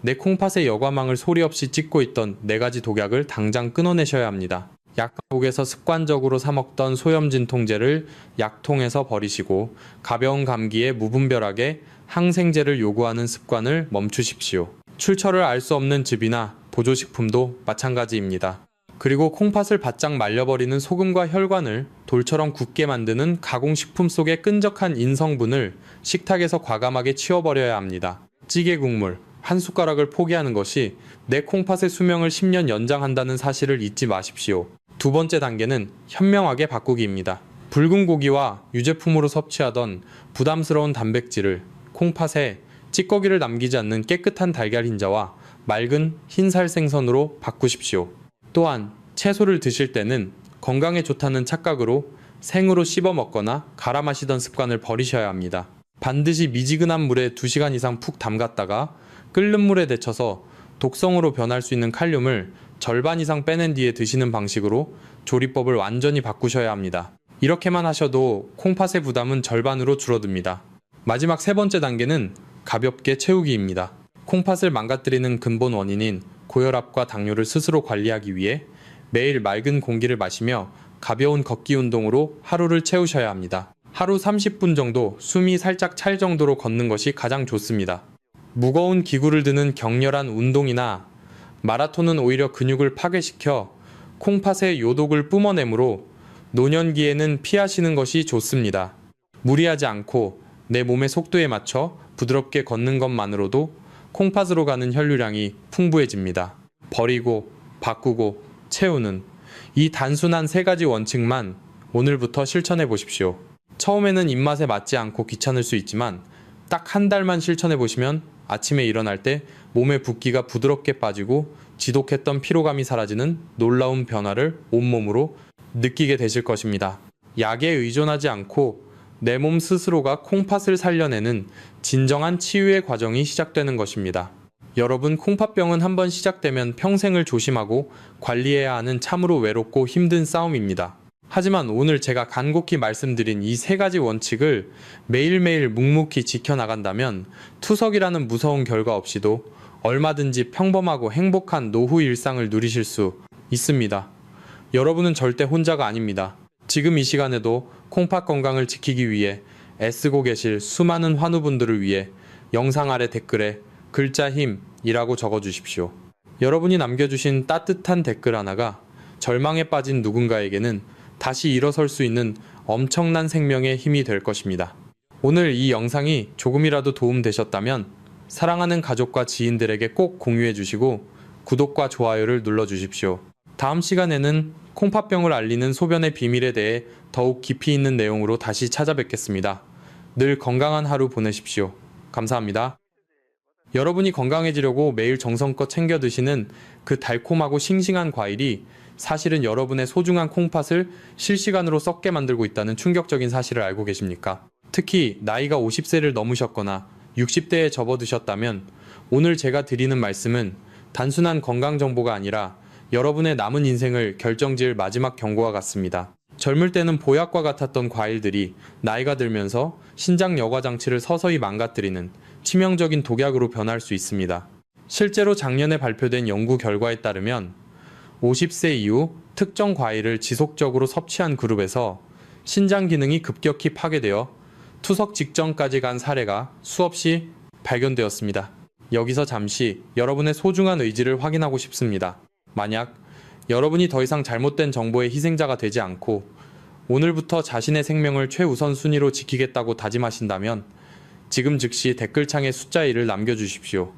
내 콩팥의 여과망을 소리 없이 찢고 있던 4가지 독약을 당장 끊어내셔야 합니다. 약국에서 습관적으로 사 먹던 소염 진통제를 약통에서 버리시고 가벼운 감기에 무분별하게 항생제를 요구하는 습관을 멈추십시오. 출처를 알 수 없는 즙이나 보조식품도 마찬가지입니다. 그리고 콩팥을 바짝 말려버리는 소금과 혈관을 돌처럼 굳게 만드는 가공식품 속의 끈적한 인성분을 식탁에서 과감하게 치워버려야 합니다. 찌개 국물 한 숟가락을 포기하는 것이 내 콩팥의 수명을 10년 연장한다는 사실을 잊지 마십시오. 두 번째 단계는 현명하게 바꾸기입니다. 붉은 고기와 유제품으로 섭취하던 부담스러운 단백질을 콩팥에 찌꺼기를 남기지 않는 깨끗한 달걀 흰자와 맑은 흰살 생선으로 바꾸십시오. 또한 채소를 드실 때는 건강에 좋다는 착각으로 생으로 씹어 먹거나 갈아 마시던 습관을 버리셔야 합니다. 반드시 미지근한 물에 2시간 이상 푹 담갔다가 끓는 물에 데쳐서 독성으로 변할 수 있는 칼륨을 절반 이상 빼낸 뒤에 드시는 방식으로 조리법을 완전히 바꾸셔야 합니다. 이렇게만 하셔도 콩팥의 부담은 절반으로 줄어듭니다. 마지막 3번째 단계는 가볍게 채우기입니다. 콩팥을 망가뜨리는 근본 원인인 고혈압과 당뇨를 스스로 관리하기 위해 매일 맑은 공기를 마시며 가벼운 걷기 운동으로 하루를 채우셔야 합니다. 하루 30분 정도 숨이 살짝 찰 정도로 걷는 것이 가장 좋습니다. 무거운 기구를 드는 격렬한 운동이나 마라톤은 오히려 근육을 파괴시켜 콩팥의 요독을 뿜어내므로 노년기에는 피하시는 것이 좋습니다. 무리하지 않고 내 몸의 속도에 맞춰 부드럽게 걷는 것만으로도 콩팥으로 가는 혈류량이 풍부해집니다. 버리고, 바꾸고, 채우는 이 단순한 3가지 원칙만 오늘부터 실천해 보십시오. 처음에는 입맛에 맞지 않고 귀찮을 수 있지만 딱 한 달만 실천해 보시면 아침에 일어날 때 몸의 붓기가 부드럽게 빠지고 지독했던 피로감이 사라지는 놀라운 변화를 온몸으로 느끼게 되실 것입니다. 약에 의존하지 않고 내 몸 스스로가 콩팥을 살려내는 진정한 치유의 과정이 시작되는 것입니다. 여러분, 콩팥병은 한번 시작되면 평생을 조심하고 관리해야 하는 참으로 외롭고 힘든 싸움입니다. 하지만 오늘 제가 간곡히 말씀드린 이 세 가지 원칙을 매일매일 묵묵히 지켜나간다면 투석이라는 무서운 결과 없이도 얼마든지 평범하고 행복한 노후 일상을 누리실 수 있습니다. 여러분은 절대 혼자가 아닙니다. 지금 이 시간에도 콩팥 건강을 지키기 위해 애쓰고 계실 수많은 환우분들을 위해 영상 아래 댓글에 글자 힘이라고 적어주십시오. 여러분이 남겨주신 따뜻한 댓글 하나가 절망에 빠진 누군가에게는 다시 일어설 수 있는 엄청난 생명의 힘이 될 것입니다. 오늘 이 영상이 조금이라도 도움되셨다면 사랑하는 가족과 지인들에게 꼭 공유해 주시고 구독과 좋아요를 눌러주십시오. 다음 시간에는 콩팥병을 알리는 소변의 비밀에 대해 더욱 깊이 있는 내용으로 다시 찾아뵙겠습니다. 늘 건강한 하루 보내십시오. 감사합니다. 여러분이 건강해지려고 매일 정성껏 챙겨 드시는 그 달콤하고 싱싱한 과일이 사실은 여러분의 소중한 콩팥을 실시간으로 썩게 만들고 있다는 충격적인 사실을 알고 계십니까? 특히 나이가 50세를 넘으셨거나 60대에 접어드셨다면 오늘 제가 드리는 말씀은 단순한 건강 정보가 아니라 여러분의 남은 인생을 결정지을 마지막 경고와 같습니다. 젊을 때는 보약과 같았던 과일들이 나이가 들면서 신장 여과 장치를 서서히 망가뜨리는 치명적인 독약으로 변할 수 있습니다. 실제로 작년에 발표된 연구 결과에 따르면 50세 이후 특정 과일을 지속적으로 섭취한 그룹에서 신장 기능이 급격히 파괴되어 투석 직전까지 간 사례가 수없이 발견되었습니다. 여기서 잠시 여러분의 소중한 의지를 확인하고 싶습니다. 만약 여러분이 더 이상 잘못된 정보의 희생자가 되지 않고 오늘부터 자신의 생명을 최우선 순위로 지키겠다고 다짐하신다면 지금 즉시 댓글창에 숫자 1을 남겨주십시오.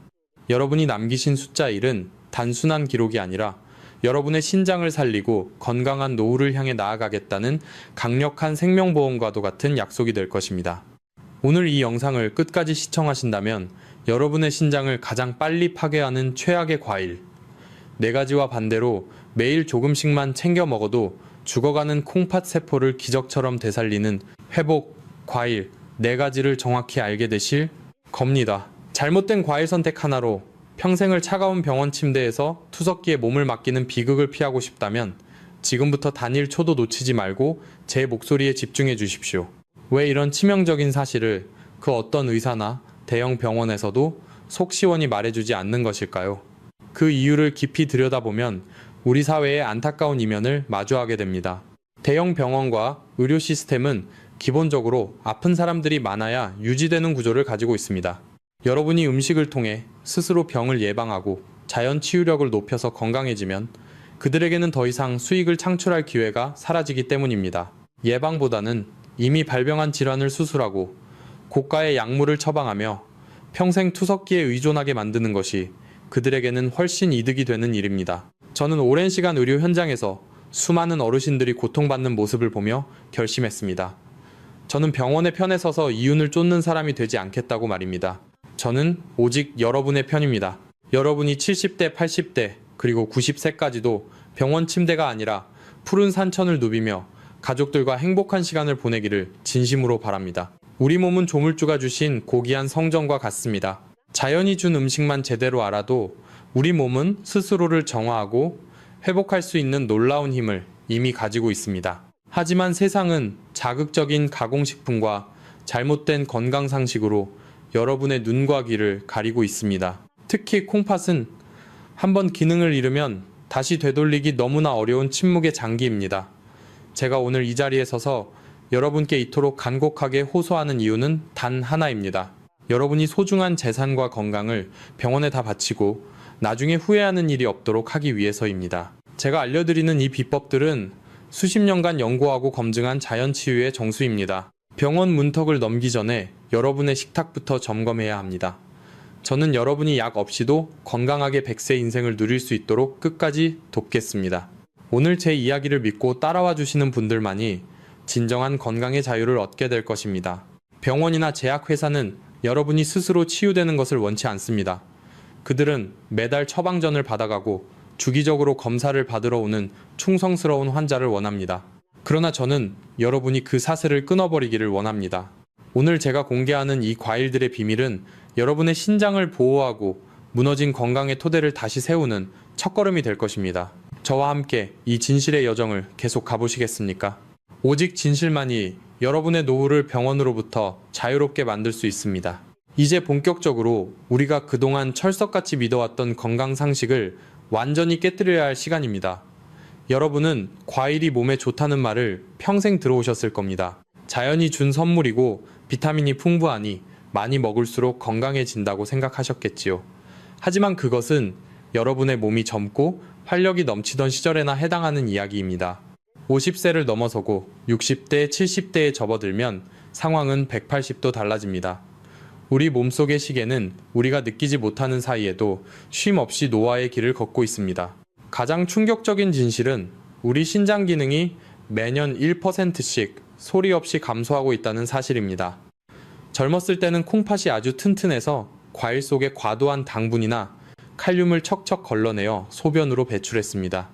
여러분이 남기신 숫자 1은 단순한 기록이 아니라 여러분의 신장을 살리고 건강한 노후를 향해 나아가겠다는 강력한 생명보험과도 같은 약속이 될 것입니다. 오늘 이 영상을 끝까지 시청하신다면 여러분의 신장을 가장 빨리 파괴하는 최악의 과일 4가지와 반대로 매일 조금씩만 챙겨 먹어도 죽어가는 콩팥 세포를 기적처럼 되살리는 회복 과일 4가지를 정확히 알게 되실 겁니다. 잘못된 과일 선택 하나로 평생을 차가운 병원 침대에서 투석기에 몸을 맡기는 비극을 피하고 싶다면 지금부터 단 1초도 놓치지 말고 제 목소리에 집중해 주십시오. 왜 이런 치명적인 사실을 그 어떤 의사나 대형 병원에서도 속 시원히 말해주지 않는 것일까요? 그 이유를 깊이 들여다보면 우리 사회의 안타까운 이면을 마주하게 됩니다. 대형 병원과 의료 시스템은 기본적으로 아픈 사람들이 많아야 유지되는 구조를 가지고 있습니다. 여러분이 음식을 통해 스스로 병을 예방하고 자연 치유력을 높여서 건강해지면 그들에게는 더 이상 수익을 창출할 기회가 사라지기 때문입니다. 예방보다는 이미 발병한 질환을 수술하고 고가의 약물을 처방하며 평생 투석기에 의존하게 만드는 것이 그들에게는 훨씬 이득이 되는 일입니다. 저는 오랜 시간 의료 현장에서 수많은 어르신들이 고통받는 모습을 보며 결심했습니다. 저는 병원의 편에 서서 이윤을 쫓는 사람이 되지 않겠다고 말입니다. 저는 오직 여러분의 편입니다. 여러분이 70대, 80대, 그리고 90세까지도 병원 침대가 아니라 푸른 산천을 누비며 가족들과 행복한 시간을 보내기를 진심으로 바랍니다. 우리 몸은 조물주가 주신 고귀한 성전과 같습니다. 자연이 준 음식만 제대로 알아도 우리 몸은 스스로를 정화하고 회복할 수 있는 놀라운 힘을 이미 가지고 있습니다. 하지만 세상은 자극적인 가공식품과 잘못된 건강상식으로 여러분의 눈과 귀를 가리고 있습니다. 특히 콩팥은 한번 기능을 잃으면 다시 되돌리기 너무나 어려운 침묵의 장기입니다. 제가 오늘 이 자리에 서서 여러분께 이토록 간곡하게 호소하는 이유는 단 하나입니다. 여러분이 소중한 재산과 건강을 병원에 다 바치고 나중에 후회하는 일이 없도록 하기 위해서입니다. 제가 알려드리는 이 비법들은 수십 년간 연구하고 검증한 자연치유의 정수입니다. 병원 문턱을 넘기 전에 여러분의 식탁부터 점검해야 합니다. 저는 여러분이 약 없이도 건강하게 100세 인생을 누릴 수 있도록 끝까지 돕겠습니다. 오늘 제 이야기를 믿고 따라와 주시는 분들만이 진정한 건강의 자유를 얻게 될 것입니다. 병원이나 제약회사는 여러분이 스스로 치유되는 것을 원치 않습니다. 그들은 매달 처방전을 받아가고 주기적으로 검사를 받으러 오는 충성스러운 환자를 원합니다. 그러나 저는 여러분이 그 사슬을 끊어버리기를 원합니다. 오늘 제가 공개하는 이 과일들의 비밀은 여러분의 신장을 보호하고 무너진 건강의 토대를 다시 세우는 첫걸음이 될 것입니다. 저와 함께 이 진실의 여정을 계속 가보시겠습니까? 오직 진실만이 여러분의 노후를 병원으로부터 자유롭게 만들 수 있습니다. 이제 본격적으로 우리가 그동안 철석같이 믿어왔던 건강 상식을 완전히 깨뜨려야 할 시간입니다. 여러분은 과일이 몸에 좋다는 말을 평생 들어오셨을 겁니다. 자연이 준 선물이고 비타민이 풍부하니 많이 먹을수록 건강해진다고 생각하셨겠지요. 하지만 그것은 여러분의 몸이 젊고 활력이 넘치던 시절에나 해당하는 이야기입니다. 50세를 넘어서고 60대, 70대에 접어들면 상황은 180도 달라집니다. 우리 몸속의 시계는 우리가 느끼지 못하는 사이에도 쉼 없이 노화의 길을 걷고 있습니다. 가장 충격적인 진실은 우리 신장 기능이 매년 1%씩 소리 없이 감소하고 있다는 사실입니다. 젊었을 때는 콩팥이 아주 튼튼해서 과일 속에 과도한 당분이나 칼륨을 척척 걸러내어 소변으로 배출했습니다.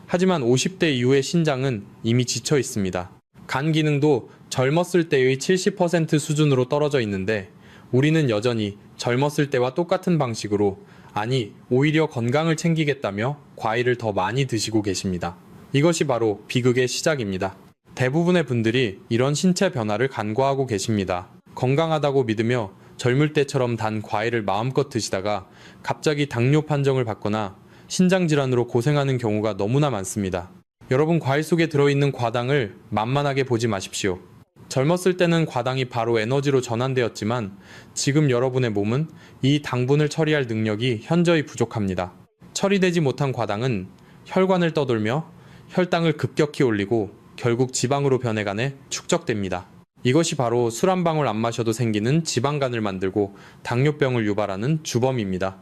하지만 50대 이후의 신장은 이미 지쳐 있습니다. 간 기능도 젊었을 때의 70% 수준으로 떨어져 있는데 우리는 여전히 젊었을 때와 똑같은 방식으로, 아니 오히려 건강을 챙기겠다며 과일을 더 많이 드시고 계십니다. 이것이 바로 비극의 시작입니다. 대부분의 분들이 이런 신체 변화를 간과하고 계십니다. 건강하다고 믿으며 젊을 때처럼 단 과일을 마음껏 드시다가 갑자기 당뇨 판정을 받거나 신장질환으로 고생하는 경우가 너무나 많습니다. 여러분, 과일 속에 들어있는 과당을 만만하게 보지 마십시오. 젊었을 때는 과당이 바로 에너지로 전환되었지만 지금 여러분의 몸은 이 당분을 처리할 능력이 현저히 부족합니다. 처리되지 못한 과당은 혈관을 떠돌며 혈당을 급격히 올리고 결국 지방으로 변해가네 축적됩니다. 이것이 바로 술 한 방울 안 마셔도 생기는 지방간을 만들고 당뇨병을 유발하는 주범입니다.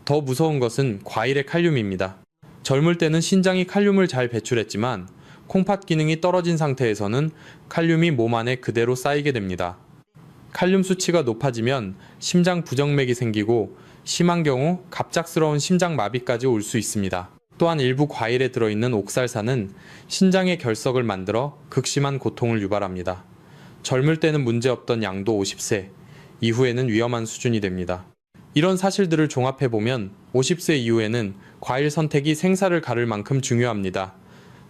더 무서운 것은 과일의 칼륨입니다. 젊을 때는 신장이 칼륨을 잘 배출했지만 콩팥 기능이 떨어진 상태에서는 칼륨이 몸 안에 그대로 쌓이게 됩니다. 칼륨 수치가 높아지면 심장 부정맥이 생기고 심한 경우 갑작스러운 심장마비까지 올 수 있습니다. 또한 일부 과일에 들어있는 옥살산은 신장의 결석을 만들어 극심한 고통을 유발합니다. 젊을 때는 문제없던 양도 50세 이후에는 위험한 수준이 됩니다. 이런 사실들을 종합해보면 50세 이후에는 과일 선택이 생사를 가를 만큼 중요합니다.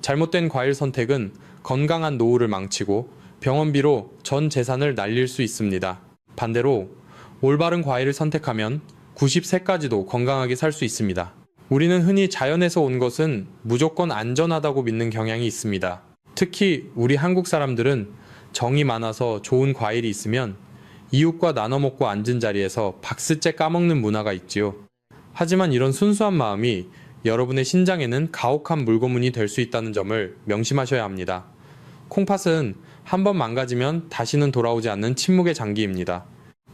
잘못된 과일 선택은 건강한 노후를 망치고 병원비로 전 재산을 날릴 수 있습니다. 반대로 올바른 과일을 선택하면 90세까지도 건강하게 살 수 있습니다. 우리는 흔히 자연에서 온 것은 무조건 안전하다고 믿는 경향이 있습니다. 특히 우리 한국 사람들은 정이 많아서 좋은 과일이 있으면 이웃과 나눠 먹고 앉은 자리에서 박스째 까먹는 문화가 있지요. 하지만 이런 순수한 마음이 여러분의 신장에는 가혹한 물고문이 될 수 있다는 점을 명심하셔야 합니다. 콩팥은 한번 망가지면 다시는 돌아오지 않는 침묵의 장기입니다.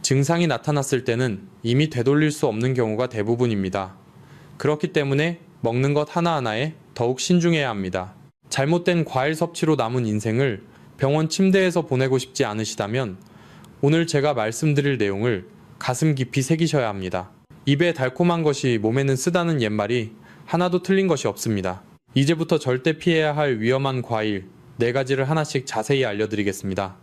증상이 나타났을 때는 이미 되돌릴 수 없는 경우가 대부분입니다. 그렇기 때문에 먹는 것 하나하나에 더욱 신중해야 합니다. 잘못된 과일 섭취로 남은 인생을 병원 침대에서 보내고 싶지 않으시다면 오늘 제가 말씀드릴 내용을 가슴 깊이 새기셔야 합니다. 입에 달콤한 것이 몸에는 쓰다는 옛말이 하나도 틀린 것이 없습니다. 이제부터 절대 피해야 할 위험한 과일 4가지를 하나씩 자세히 알려드리겠습니다.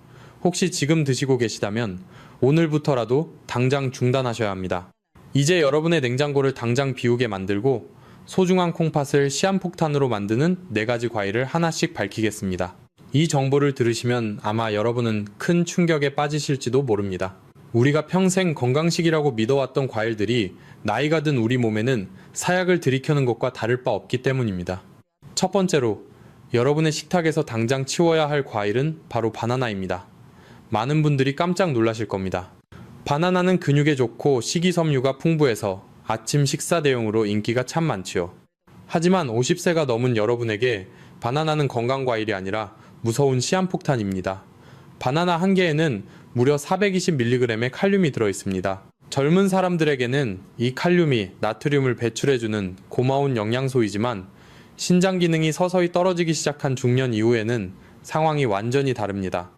혹시 지금 드시고 계시다면 오늘부터라도 당장 중단하셔야 합니다. 이제 여러분의 냉장고를 당장 비우게 만들고 소중한 콩팥을 시한폭탄으로 만드는 4가지 과일을 하나씩 밝히겠습니다. 이 정보를 들으시면 아마 여러분은 큰 충격에 빠지실지도 모릅니다. 우리가 평생 건강식이라고 믿어왔던 과일들이 나이가 든 우리 몸에는 사약을 들이켜는 것과 다를 바 없기 때문입니다. 첫 번째로 여러분의 식탁에서 당장 치워야 할 과일은 바로 바나나입니다. 많은 분들이 깜짝 놀라실 겁니다. 바나나는 근육에 좋고 식이섬유가 풍부해서 아침 식사 대용으로 인기가 참 많지요. 하지만 50세가 넘은 여러분에게 바나나는 건강과일이 아니라 무서운 시한폭탄입니다. 바나나 한 개에는 무려 420mg의 칼륨이 들어있습니다. 젊은 사람들에게는 이 칼륨이 나트륨을 배출해주는 고마운 영양소이지만 신장 기능이 서서히 떨어지기 시작한 중년 이후에는 상황이 완전히 다릅니다.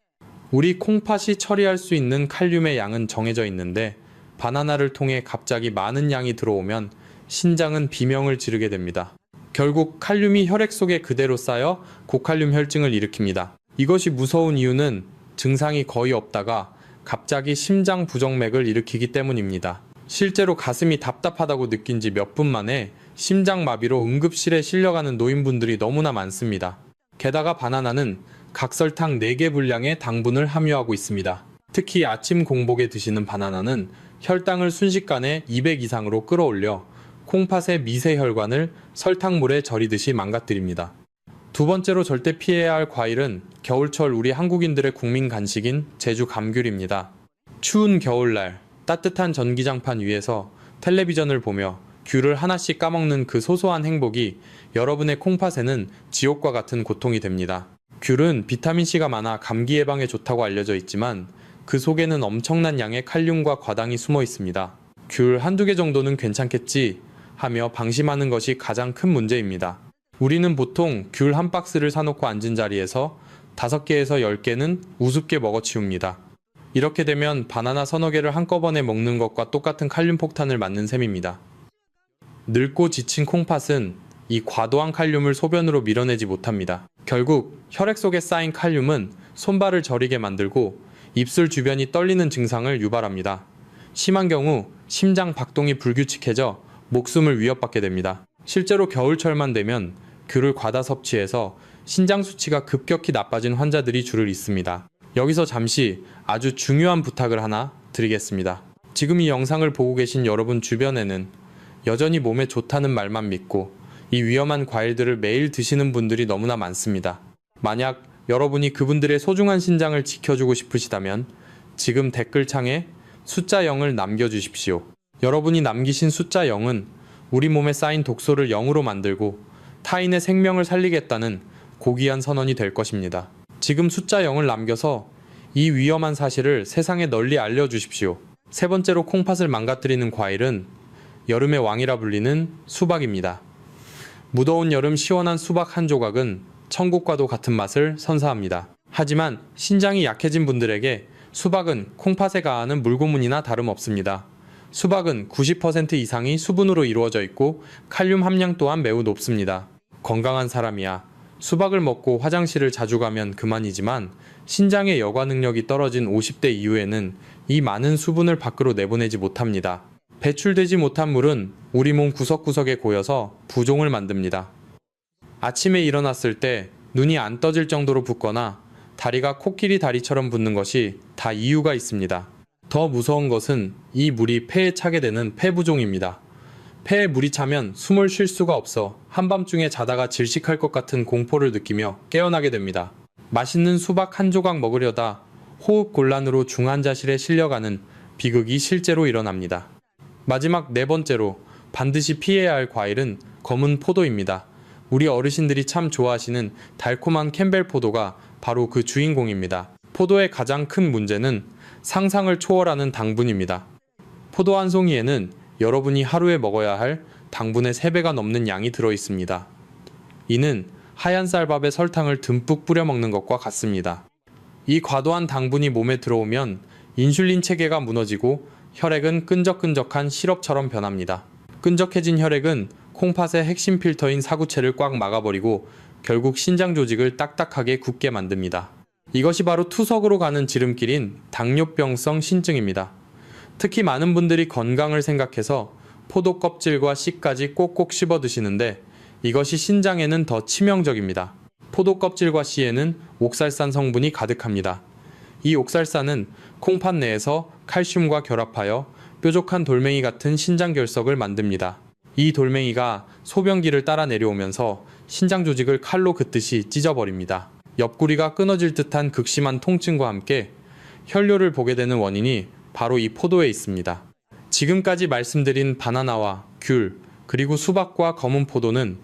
우리 콩팥이 처리할 수 있는 칼륨의 양은 정해져 있는데 바나나를 통해 갑자기 많은 양이 들어오면 신장은 비명을 지르게 됩니다. 결국 칼륨이 혈액 속에 그대로 쌓여 고칼륨 혈증을 일으킵니다. 이것이 무서운 이유는 증상이 거의 없다가 갑자기 심장 부정맥을 일으키기 때문입니다. 실제로 가슴이 답답하다고 느낀 지 몇 분 만에 심장마비로 응급실에 실려가는 노인분들이 너무나 많습니다. 게다가 바나나는 각설탕 4개 분량의 당분을 함유하고 있습니다. 특히 아침 공복에 드시는 바나나는 혈당을 순식간에 200 이상으로 끌어올려 콩팥의 미세혈관을 설탕물에 절이듯이 망가뜨립니다. 두 번째로 절대 피해야 할 과일은 겨울철 우리 한국인들의 국민 간식인 제주 감귤입니다. 추운 겨울날 따뜻한 전기장판 위에서 텔레비전을 보며 귤을 하나씩 까먹는 그 소소한 행복이 여러분의 콩팥에는 지옥과 같은 고통이 됩니다. 귤은 비타민C가 많아 감기 예방에 좋다고 알려져 있지만 그 속에는 엄청난 양의 칼륨과 과당이 숨어 있습니다. 귤 한두 개 정도는 괜찮겠지 하며 방심하는 것이 가장 큰 문제입니다. 우리는 보통 귤 한 박스를 사놓고 앉은 자리에서 5개에서 10개는 우습게 먹어치웁니다. 이렇게 되면 바나나 서너 개를 한꺼번에 먹는 것과 똑같은 칼륨 폭탄을 맞는 셈입니다. 늙고 지친 콩팥은 이 과도한 칼륨을 소변으로 밀어내지 못합니다. 결국 혈액 속에 쌓인 칼륨은 손발을 저리게 만들고 입술 주변이 떨리는 증상을 유발합니다. 심한 경우 심장 박동이 불규칙해져 목숨을 위협받게 됩니다. 실제로 겨울철만 되면 귤을 과다 섭취해서 신장 수치가 급격히 나빠진 환자들이 줄을 잇습니다. 여기서 잠시 아주 중요한 부탁을 하나 드리겠습니다. 지금 이 영상을 보고 계신 여러분 주변에는 여전히 몸에 좋다는 말만 믿고 이 위험한 과일들을 매일 드시는 분들이 너무나 많습니다. 만약 여러분이 그분들의 소중한 신장을 지켜주고 싶으시다면 지금 댓글창에 숫자 0을 남겨주십시오. 여러분이 남기신 숫자 0은 우리 몸에 쌓인 독소를 0으로 만들고 타인의 생명을 살리겠다는 고귀한 선언이 될 것입니다. 지금 숫자 0을 남겨서 이 위험한 사실을 세상에 널리 알려주십시오. 세 번째로 콩팥을 망가뜨리는 과일은 여름의 왕이라 불리는 수박입니다. 무더운 여름 시원한 수박 한 조각은 천국과도 같은 맛을 선사합니다. 하지만 신장이 약해진 분들에게 수박은 콩팥에 가하는 물고문이나 다름없습니다. 수박은 90% 이상이 수분으로 이루어져 있고 칼륨 함량 또한 매우 높습니다. 건강한 사람이야 수박을 먹고 화장실을 자주 가면 그만이지만 신장의 여과 능력이 떨어진 50대 이후에는 이 많은 수분을 밖으로 내보내지 못합니다. 배출되지 못한 물은 우리 몸 구석구석에 고여서 부종을 만듭니다. 아침에 일어났을 때 눈이 안 떠질 정도로 붓거나 다리가 코끼리 다리처럼 붓는 것이 다 이유가 있습니다. 더 무서운 것은 이 물이 폐에 차게 되는 폐부종입니다. 폐에 물이 차면 숨을 쉴 수가 없어 한밤중에 자다가 질식할 것 같은 공포를 느끼며 깨어나게 됩니다. 맛있는 수박 한 조각 먹으려다 호흡 곤란으로 중환자실에 실려가는 비극이 실제로 일어납니다. 마지막 네 번째로 반드시 피해야 할 과일은 검은 포도입니다. 우리 어르신들이 참 좋아하시는 달콤한 캠벨 포도가 바로 그 주인공입니다. 포도의 가장 큰 문제는 상상을 초월하는 당분입니다. 포도 한 송이에는 여러분이 하루에 먹어야 할 당분의 3배가 넘는 양이 들어있습니다. 이는 하얀 쌀밥에 설탕을 듬뿍 뿌려 먹는 것과 같습니다. 이 과도한 당분이 몸에 들어오면 인슐린 체계가 무너지고 혈액은 끈적끈적한 시럽처럼 변합니다. 끈적해진 혈액은 콩팥의 핵심 필터인 사구체를 꽉 막아버리고 결국 신장 조직을 딱딱하게 굳게 만듭니다. 이것이 바로 투석으로 가는 지름길인 당뇨병성 신증입니다. 특히 많은 분들이 건강을 생각해서 포도 껍질과 씨까지 꼭꼭 씹어 드시는데 이것이 신장에는 더 치명적입니다. 포도 껍질과 씨에는 옥살산 성분이 가득합니다. 이 옥살산은 콩팥 내에서 칼슘과 결합하여 뾰족한 돌멩이 같은 신장 결석을 만듭니다. 이 돌멩이가 소변기를 따라 내려오면서 신장 조직을 칼로 긋듯이 찢어버립니다. 옆구리가 끊어질 듯한 극심한 통증과 함께 혈뇨를 보게 되는 원인이 바로 이 포도에 있습니다. 지금까지 말씀드린 바나나와 귤, 그리고 수박과 검은 포도는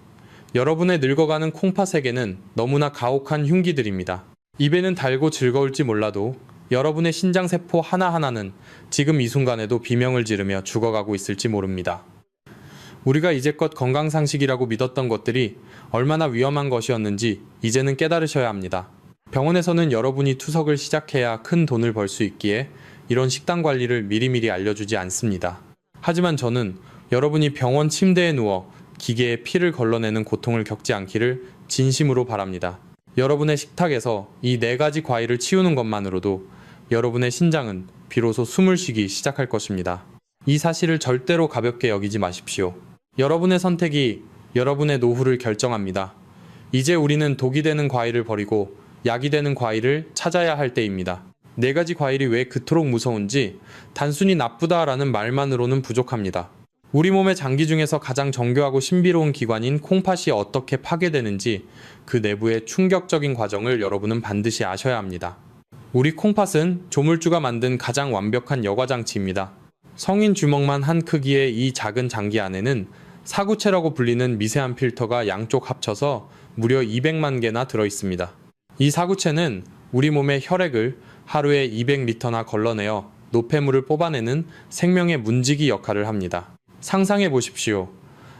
여러분의 늙어가는 콩팥에게는 너무나 가혹한 흉기들입니다. 입에는 달고 즐거울지 몰라도 여러분의 신장세포 하나하나는 지금 이 순간에도 비명을 지르며 죽어가고 있을지 모릅니다. 우리가 이제껏 건강상식이라고 믿었던 것들이 얼마나 위험한 것이었는지 이제는 깨달으셔야 합니다. 병원에서는 여러분이 투석을 시작해야 큰 돈을 벌 수 있기에 이런 식단 관리를 미리미리 알려주지 않습니다. 하지만 저는 여러분이 병원 침대에 누워 기계에 피를 걸러내는 고통을 겪지 않기를 진심으로 바랍니다. 여러분의 식탁에서 이 4가지 과일을 치우는 것만으로도 여러분의 신장은 비로소 숨을 쉬기 시작할 것입니다. 이 사실을 절대로 가볍게 여기지 마십시오. 여러분의 선택이 여러분의 노후를 결정합니다. 이제 우리는 독이 되는 과일을 버리고 약이 되는 과일을 찾아야 할 때입니다. 4가지 과일이 왜 그토록 무서운지 단순히 나쁘다라는 말만으로는 부족합니다. 우리 몸의 장기 중에서 가장 정교하고 신비로운 기관인 콩팥이 어떻게 파괴되는지 그 내부의 충격적인 과정을 여러분은 반드시 아셔야 합니다. 우리 콩팥은 조물주가 만든 가장 완벽한 여과장치입니다. 성인 주먹만 한 크기의 이 작은 장기 안에는 사구체라고 불리는 미세한 필터가 양쪽 합쳐서 무려 200만 개나 들어있습니다. 이 사구체는 우리 몸의 혈액을 하루에 200리터나 걸러내어 노폐물을 뽑아내는 생명의 문지기 역할을 합니다. 상상해 보십시오.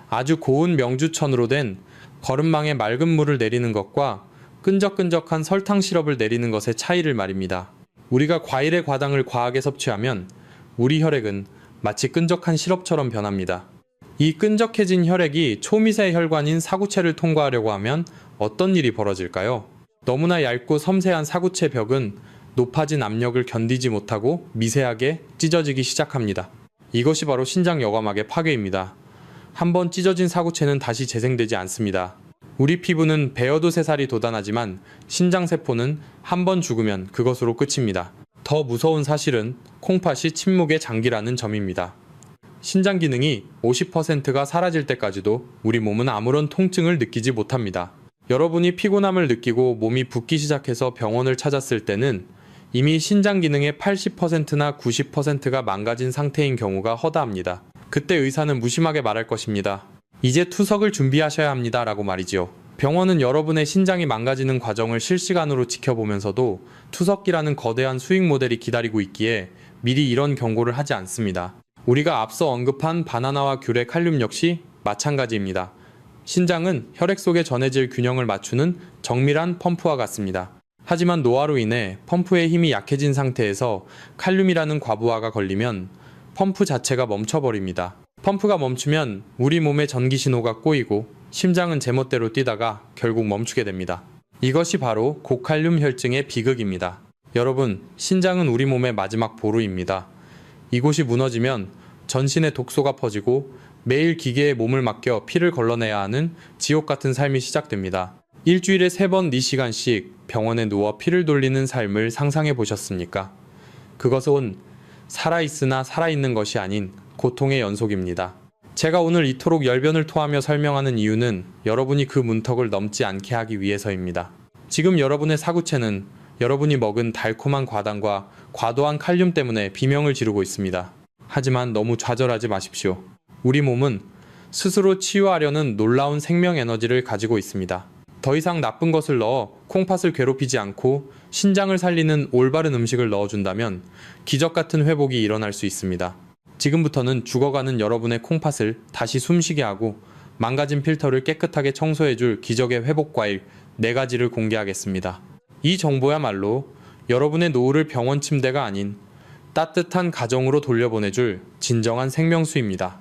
아주 고운 명주천으로 된 거름망에 맑은 물을 내리는 것과 끈적끈적한 설탕 시럽을 내리는 것의 차이를 말입니다. 우리가 과일의 과당을 과하게 섭취하면 우리 혈액은 마치 끈적한 시럽처럼 변합니다. 이 끈적해진 혈액이 초미세 혈관인 사구체를 통과하려고 하면 어떤 일이 벌어질까요? 너무나 얇고 섬세한 사구체 벽은 높아진 압력을 견디지 못하고 미세하게 찢어지기 시작합니다. 이것이 바로 신장 여과막의 파괴입니다. 한번 찢어진 사구체는 다시 재생되지 않습니다. 우리 피부는 베어도 새살이 돋아나지만 신장세포는 한번 죽으면 그것으로 끝입니다. 더 무서운 사실은 콩팥이 침묵의 장기라는 점입니다. 신장 기능이 50%가 사라질 때까지도 우리 몸은 아무런 통증을 느끼지 못합니다. 여러분이 피곤함을 느끼고 몸이 붓기 시작해서 병원을 찾았을 때는 이미 신장 기능의 80%나 90%가 망가진 상태인 경우가 허다합니다. 그때 의사는 무심하게 말할 것입니다. 이제 투석을 준비하셔야 합니다 라고 말이지요. 병원은 여러분의 신장이 망가지는 과정을 실시간으로 지켜보면서도 투석기라는 거대한 수익 모델이 기다리고 있기에 미리 이런 경고를 하지 않습니다. 우리가 앞서 언급한 바나나와 귤의 칼륨 역시 마찬가지입니다. 신장은 혈액 속에 전해질 균형을 맞추는 정밀한 펌프와 같습니다. 하지만 노화로 인해 펌프의 힘이 약해진 상태에서 칼륨이라는 과부하가 걸리면 펌프 자체가 멈춰버립니다. 펌프가 멈추면 우리 몸의 전기 신호가 꼬이고 심장은 제멋대로 뛰다가 결국 멈추게 됩니다. 이것이 바로 고칼륨 혈증의 비극입니다. 여러분, 신장은 우리 몸의 마지막 보루입니다. 이곳이 무너지면 전신에 독소가 퍼지고 매일 기계에 몸을 맡겨 피를 걸러내야 하는 지옥 같은 삶이 시작됩니다. 일주일에 3번 4시간씩 병원에 누워 피를 돌리는 삶을 상상해 보셨습니까? 그것은 살아있으나 살아있는 것이 아닌 고통의 연속입니다. 제가 오늘 이토록 열변을 토하며 설명하는 이유는 여러분이 그 문턱을 넘지 않게 하기 위해서입니다. 지금 여러분의 사구체는 여러분이 먹은 달콤한 과당과 과도한 칼륨 때문에 비명을 지르고 있습니다. 하지만 너무 좌절하지 마십시오. 우리 몸은 스스로 치유하려는 놀라운 생명 에너지를 가지고 있습니다. 더 이상 나쁜 것을 넣어 콩팥을 괴롭히지 않고 신장을 살리는 올바른 음식을 넣어준다면 기적 같은 회복이 일어날 수 있습니다. 지금부터는 죽어가는 여러분의 콩팥을 다시 숨쉬게 하고 망가진 필터를 깨끗하게 청소해줄 기적의 회복 과일 4가지를 공개하겠습니다. 이 정보야말로 여러분의 노후를 병원 침대가 아닌 따뜻한 가정으로 돌려보내줄 진정한 생명수입니다.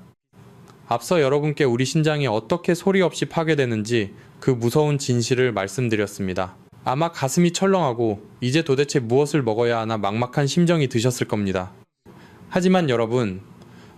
앞서 여러분께 우리 신장이 어떻게 소리 없이 파괴되는지 그 무서운 진실을 말씀드렸습니다. 아마 가슴이 철렁하고 이제 도대체 무엇을 먹어야 하나 막막한 심정이 드셨을 겁니다. 하지만 여러분,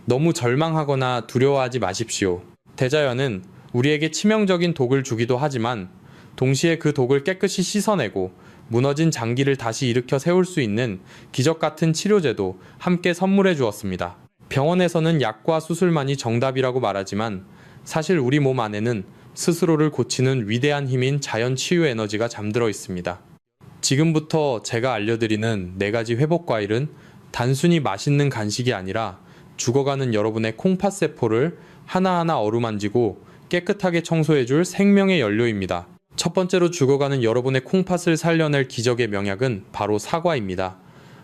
너무 절망하거나 두려워하지 마십시오. 대자연은 우리에게 치명적인 독을 주기도 하지만 동시에 그 독을 깨끗이 씻어내고 무너진 장기를 다시 일으켜 세울 수 있는 기적 같은 치료제도 함께 선물해 주었습니다. 병원에서는 약과 수술만이 정답이라고 말하지만 사실 우리 몸 안에는 스스로를 고치는 위대한 힘인 자연 치유 에너지가 잠들어 있습니다. 지금부터 제가 알려드리는 4가지 회복 과일은 단순히 맛있는 간식이 아니라 죽어가는 여러분의 콩팥 세포를 하나하나 어루만지고 깨끗하게 청소해줄 생명의 연료입니다. 첫 번째로 죽어가는 여러분의 콩팥을 살려낼 기적의 명약은 바로 사과입니다.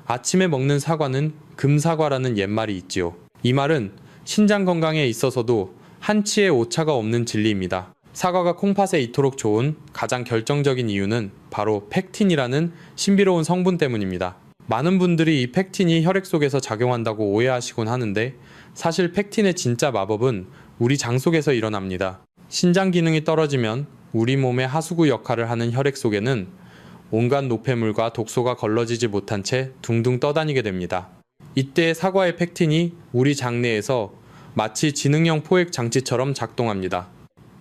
아침에 먹는 사과는 금사과라는 옛말이 있지요. 이 말은 신장 건강에 있어서도 한치의 오차가 없는 진리입니다. 사과가 콩팥에 이토록 좋은 가장 결정적인 이유는 바로 펙틴이라는 신비로운 성분 때문입니다. 많은 분들이 이 펙틴이 혈액 속에서 작용한다고 오해하시곤 하는데 사실 펙틴의 진짜 마법은 우리 장 속에서 일어납니다. 신장 기능이 떨어지면 우리 몸의 하수구 역할을 하는 혈액 속에는 온갖 노폐물과 독소가 걸러지지 못한 채 둥둥 떠다니게 됩니다. 이때 사과의 펙틴이 우리 장내에서 마치 지능형 포획 장치처럼 작동합니다.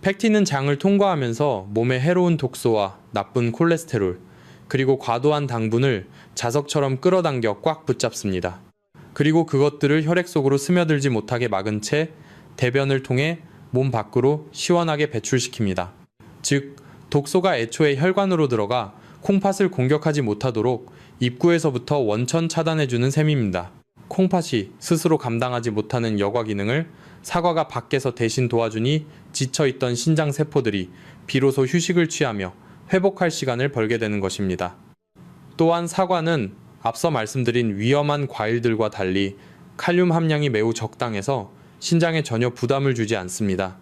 펙틴은 장을 통과하면서 몸의 해로운 독소와 나쁜 콜레스테롤, 그리고 과도한 당분을 자석처럼 끌어당겨 꽉 붙잡습니다. 그리고 그것들을 혈액 속으로 스며들지 못하게 막은 채 대변을 통해 몸 밖으로 시원하게 배출시킵니다. 즉, 독소가 애초에 혈관으로 들어가 콩팥을 공격하지 못하도록 입구에서부터 원천 차단해주는 셈입니다. 콩팥이 스스로 감당하지 못하는 여과 기능을 사과가 밖에서 대신 도와주니 지쳐있던 신장 세포들이 비로소 휴식을 취하며 회복할 시간을 벌게 되는 것입니다. 또한 사과는 앞서 말씀드린 위험한 과일들과 달리 칼륨 함량이 매우 적당해서 신장에 전혀 부담을 주지 않습니다.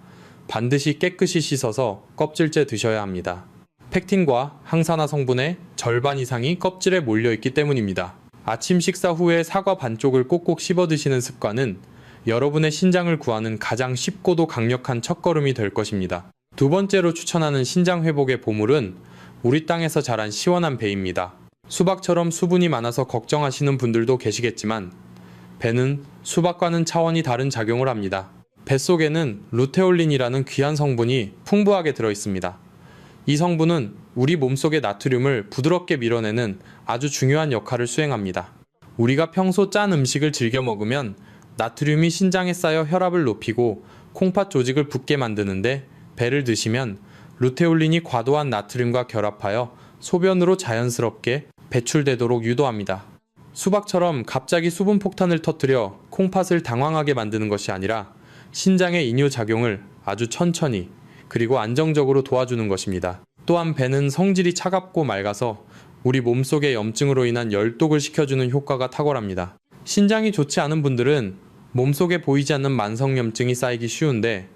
반드시 깨끗이 씻어서 껍질째 드셔야 합니다. 펙틴과 항산화 성분의 절반 이상이 껍질에 몰려있기 때문입니다. 아침 식사 후에 사과 반쪽을 꼭꼭 씹어 드시는 습관은 여러분의 신장을 구하는 가장 쉽고도 강력한 첫걸음이 될 것입니다. 두 번째로 추천하는 신장 회복의 보물은 우리 땅에서 자란 시원한 배입니다. 수박처럼 수분이 많아서 걱정하시는 분들도 계시겠지만 배는 수박과는 차원이 다른 작용을 합니다. 뱃속에는 루테올린이라는 귀한 성분이 풍부하게 들어있습니다. 이 성분은 우리 몸속의 나트륨을 부드럽게 밀어내는 아주 중요한 역할을 수행합니다. 우리가 평소 짠 음식을 즐겨 먹으면 나트륨이 신장에 쌓여 혈압을 높이고 콩팥 조직을 붓게 만드는데 배를 드시면 루테올린이 과도한 나트륨과 결합하여 소변으로 자연스럽게 배출되도록 유도합니다. 수박처럼 갑자기 수분 폭탄을 터뜨려 콩팥을 당황하게 만드는 것이 아니라 신장의 이뇨작용을 아주 천천히 그리고 안정적으로 도와주는 것입니다. 또한 배는 성질이 차갑고 맑아서 우리 몸속의 염증으로 인한 열독을 식혀주는 효과가 탁월합니다. 신장이 좋지 않은 분들은 몸속에 보이지 않는 만성염증이 쌓이기 쉬운데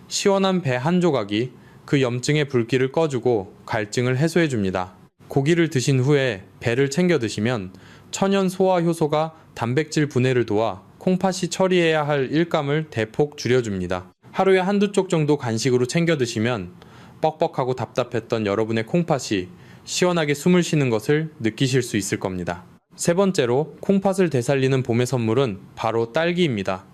시원한 배 한 조각이 그 염증의 불길을 꺼주고 갈증을 해소해줍니다. 고기를 드신 후에 배를 챙겨 드시면 천연 소화 효소가 단백질 분해를 도와 콩팥이 처리해야 할 일감을 대폭 줄여줍니다. 하루에 한두 쪽 정도 간식으로 챙겨 드시면 뻑뻑하고 답답했던 여러분의 콩팥이 시원하게 숨을 쉬는 것을 느끼실 수 있을 겁니다. 세 번째로 콩팥을 되살리는 봄의 선물은 바로 딸기입니다.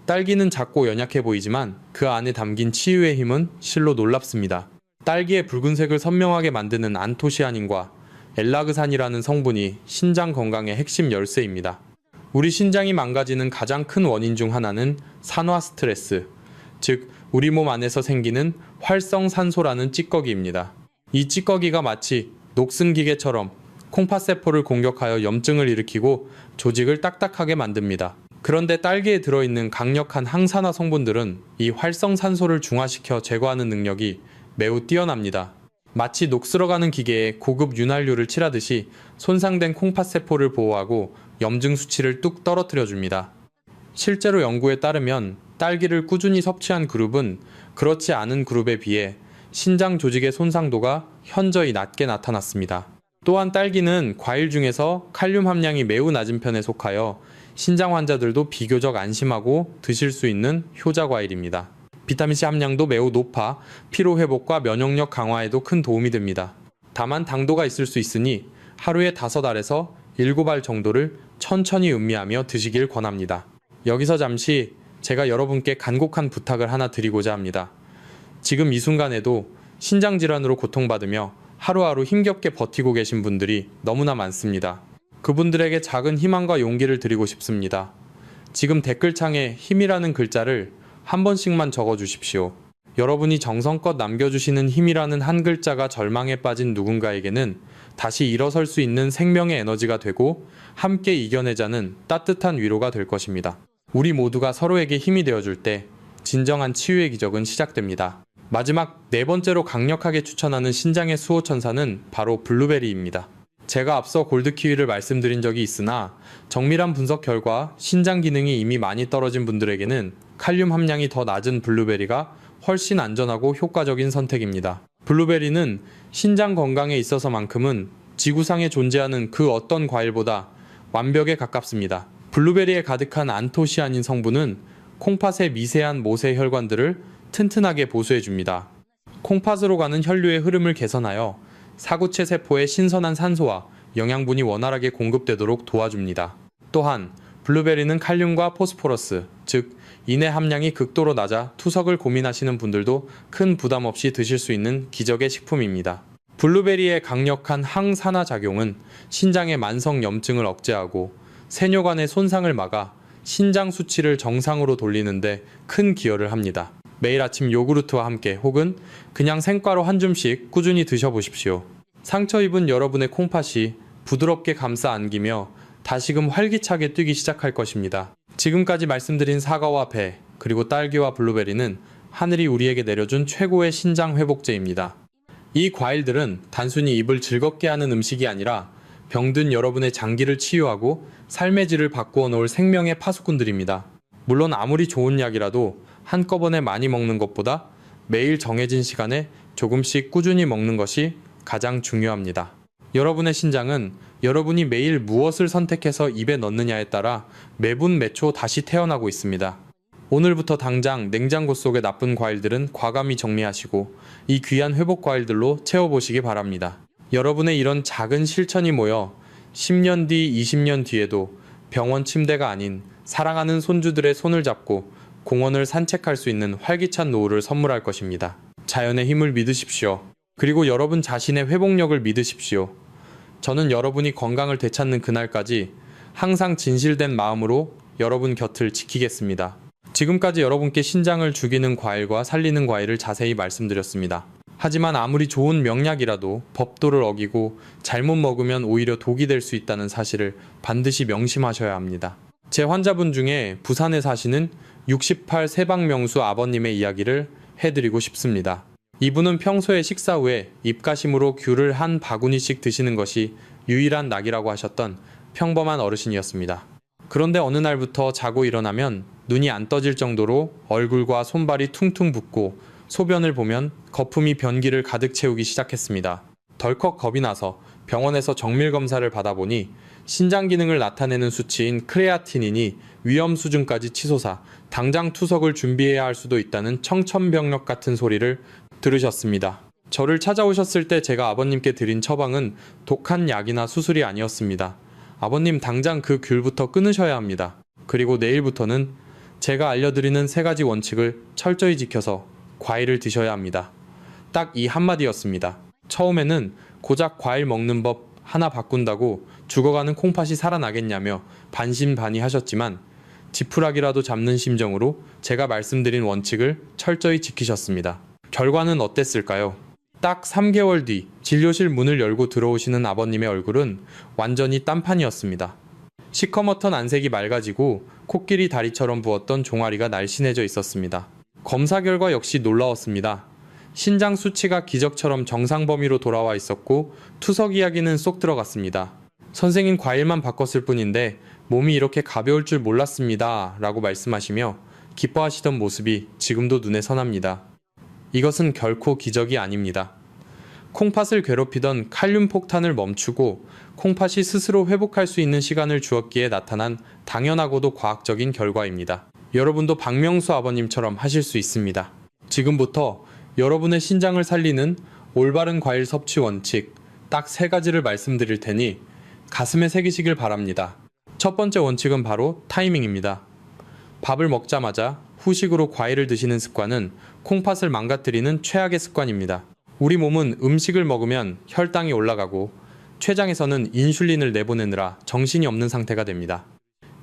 딸기는 작고 연약해 보이지만 그 안에 담긴 치유의 힘은 실로 놀랍습니다. 딸기의 붉은색을 선명하게 만드는 안토시아닌과 엘라그산이라는 성분이 신장 건강의 핵심 열쇠입니다. 우리 신장이 망가지는 가장 큰 원인 중 하나는 산화 스트레스, 즉 우리 몸 안에서 생기는 활성산소라는 찌꺼기입니다. 이 찌꺼기가 마치 녹슨 기계처럼 콩팥세포를 공격하여 염증을 일으키고 조직을 딱딱하게 만듭니다. 그런데 딸기에 들어있는 강력한 항산화 성분들은 이 활성산소를 중화시켜 제거하는 능력이 매우 뛰어납니다. 마치 녹슬어가는 기계에 고급 윤활유를 칠하듯이 손상된 콩팥세포를 보호하고 염증 수치를 뚝 떨어뜨려 줍니다. 실제로 연구에 따르면 딸기를 꾸준히 섭취한 그룹은 그렇지 않은 그룹에 비해 신장 조직의 손상도가 현저히 낮게 나타났습니다. 또한 딸기는 과일 중에서 칼륨 함량이 매우 낮은 편에 속하여 신장 환자들도 비교적 안심하고 드실 수 있는 효자 과일입니다. 비타민C 함량도 매우 높아 피로 회복과 면역력 강화에도 큰 도움이 됩니다. 다만 당도가 있을 수 있으니 하루에 5알에서 7알 정도를 천천히 음미하며 드시길 권합니다. 여기서 잠시 제가 여러분께 간곡한 부탁을 하나 드리고자 합니다. 지금 이 순간에도 신장질환으로 고통받으며 하루하루 힘겹게 버티고 계신 분들이 너무나 많습니다. 그분들에게 작은 희망과 용기를 드리고 싶습니다. 지금 댓글창에 힘이라는 글자를 한 번씩만 적어주십시오. 여러분이 정성껏 남겨주시는 힘이라는 한 글자가 절망에 빠진 누군가에게는 다시 일어설 수 있는 생명의 에너지가 되고 함께 이겨내자는 따뜻한 위로가 될 것입니다. 우리 모두가 서로에게 힘이 되어줄 때 진정한 치유의 기적은 시작됩니다. 마지막 네 번째로 강력하게 추천하는 신장의 수호천사는 바로 블루베리입니다. 제가 앞서 골드키위를 말씀드린 적이 있으나 정밀한 분석 결과 신장 기능이 이미 많이 떨어진 분들에게는 칼륨 함량이 더 낮은 블루베리가 훨씬 안전하고 효과적인 선택입니다. 블루베리는 신장 건강에 있어서만큼은 지구상에 존재하는 그 어떤 과일보다 완벽에 가깝습니다. 블루베리에 가득한 안토시아닌 성분은 콩팥의 미세한 모세 혈관들을 튼튼하게 보수해줍니다. 콩팥으로 가는 혈류의 흐름을 개선하여 사구체 세포에 신선한 산소와 영양분이 원활하게 공급되도록 도와줍니다. 또한 블루베리는 칼륨과 포스포러스, 즉 인의 함량이 극도로 낮아 투석을 고민하시는 분들도 큰 부담 없이 드실 수 있는 기적의 식품입니다. 블루베리의 강력한 항산화 작용은 신장의 만성 염증을 억제하고 세뇨관의 손상을 막아 신장 수치를 정상으로 돌리는데 큰 기여를 합니다. 매일 아침 요구르트와 함께 혹은 그냥 생과로 한 줌씩 꾸준히 드셔보십시오. 상처 입은 여러분의 콩팥이 부드럽게 감싸 안기며 다시금 활기차게 뛰기 시작할 것입니다. 지금까지 말씀드린 사과와 배, 그리고 딸기와 블루베리는 하늘이 우리에게 내려준 최고의 신장 회복제입니다. 이 과일들은 단순히 입을 즐겁게 하는 음식이 아니라 병든 여러분의 장기를 치유하고 삶의 질을 바꾸어 놓을 생명의 파수꾼들입니다. 물론 아무리 좋은 약이라도 한꺼번에 많이 먹는 것보다 매일 정해진 시간에 조금씩 꾸준히 먹는 것이 가장 중요합니다. 여러분의 신장은 여러분이 매일 무엇을 선택해서 입에 넣느냐에 따라 매분 매초 다시 태어나고 있습니다. 오늘부터 당장 냉장고 속의 나쁜 과일들은 과감히 정리하시고 이 귀한 회복 과일들로 채워보시기 바랍니다. 여러분의 이런 작은 실천이 모여 10년 뒤, 20년 뒤에도 병원 침대가 아닌 사랑하는 손주들의 손을 잡고 공원을 산책할 수 있는 활기찬 노후를 선물할 것입니다. 자연의 힘을 믿으십시오. 그리고 여러분 자신의 회복력을 믿으십시오. 저는 여러분이 건강을 되찾는 그날까지 항상 진실된 마음으로 여러분 곁을 지키겠습니다. 지금까지 여러분께 신장을 죽이는 과일과 살리는 과일을 자세히 말씀드렸습니다. 하지만 아무리 좋은 명약이라도 법도를 어기고 잘못 먹으면 오히려 독이 될 수 있다는 사실을 반드시 명심하셔야 합니다. 제 환자분 중에 부산에 사시는 68 세방명수 아버님의 이야기를 해드리고 싶습니다. 이분은 평소에 식사 후에 입가심으로 귤을 한 바구니씩 드시는 것이 유일한 낙이라고 하셨던 평범한 어르신이었습니다. 그런데 어느 날부터 자고 일어나면 눈이 안 떠질 정도로 얼굴과 손발이 퉁퉁 붓고 소변을 보면 거품이 변기를 가득 채우기 시작했습니다. 덜컥 겁이 나서 병원에서 정밀 검사를 받아보니 신장 기능을 나타내는 수치인 크레아티닌이 위험 수준까지 치솟아 당장 투석을 준비해야 할 수도 있다는 청천벽력 같은 소리를 들으셨습니다. 저를 찾아오셨을 때 제가 아버님께 드린 처방은 독한 약이나 수술이 아니었습니다. 아버님 당장 그 귤부터 끊으셔야 합니다. 그리고 내일부터는 제가 알려드리는 3가지 원칙을 철저히 지켜서 과일을 드셔야 합니다. 딱 이 한마디였습니다. 처음에는 고작 과일 먹는 법 하나 바꾼다고 죽어가는 콩팥이 살아나겠냐며 반신반의하셨지만 지푸라기라도 잡는 심정으로 제가 말씀드린 원칙을 철저히 지키셨습니다. 결과는 어땠을까요? 딱 3개월 뒤 진료실 문을 열고 들어오시는 아버님의 얼굴은 완전히 딴판이었습니다. 시커멓던 안색이 맑아지고 코끼리 다리처럼 부었던 종아리가 날씬해져 있었습니다. 검사 결과 역시 놀라웠습니다. 신장 수치가 기적처럼 정상 범위로 돌아와 있었고 투석 이야기는 쏙 들어갔습니다. 선생님 과일만 바꿨을 뿐인데 몸이 이렇게 가벼울 줄 몰랐습니다 라고 말씀하시며 기뻐하시던 모습이 지금도 눈에 선합니다. 이것은 결코 기적이 아닙니다. 콩팥을 괴롭히던 칼륨 폭탄을 멈추고 콩팥이 스스로 회복할 수 있는 시간을 주었기에 나타난 당연하고도 과학적인 결과입니다. 여러분도 박명수 아버님처럼 하실 수 있습니다. 지금부터 여러분의 신장을 살리는 올바른 과일 섭취 원칙 딱 3가지를 말씀드릴 테니 가슴에 새기시길 바랍니다. 첫 번째 원칙은 바로 타이밍입니다. 밥을 먹자마자 후식으로 과일을 드시는 습관은 콩팥을 망가뜨리는 최악의 습관입니다. 우리 몸은 음식을 먹으면 혈당이 올라가고 췌장에서는 인슐린을 내보내느라 정신이 없는 상태가 됩니다.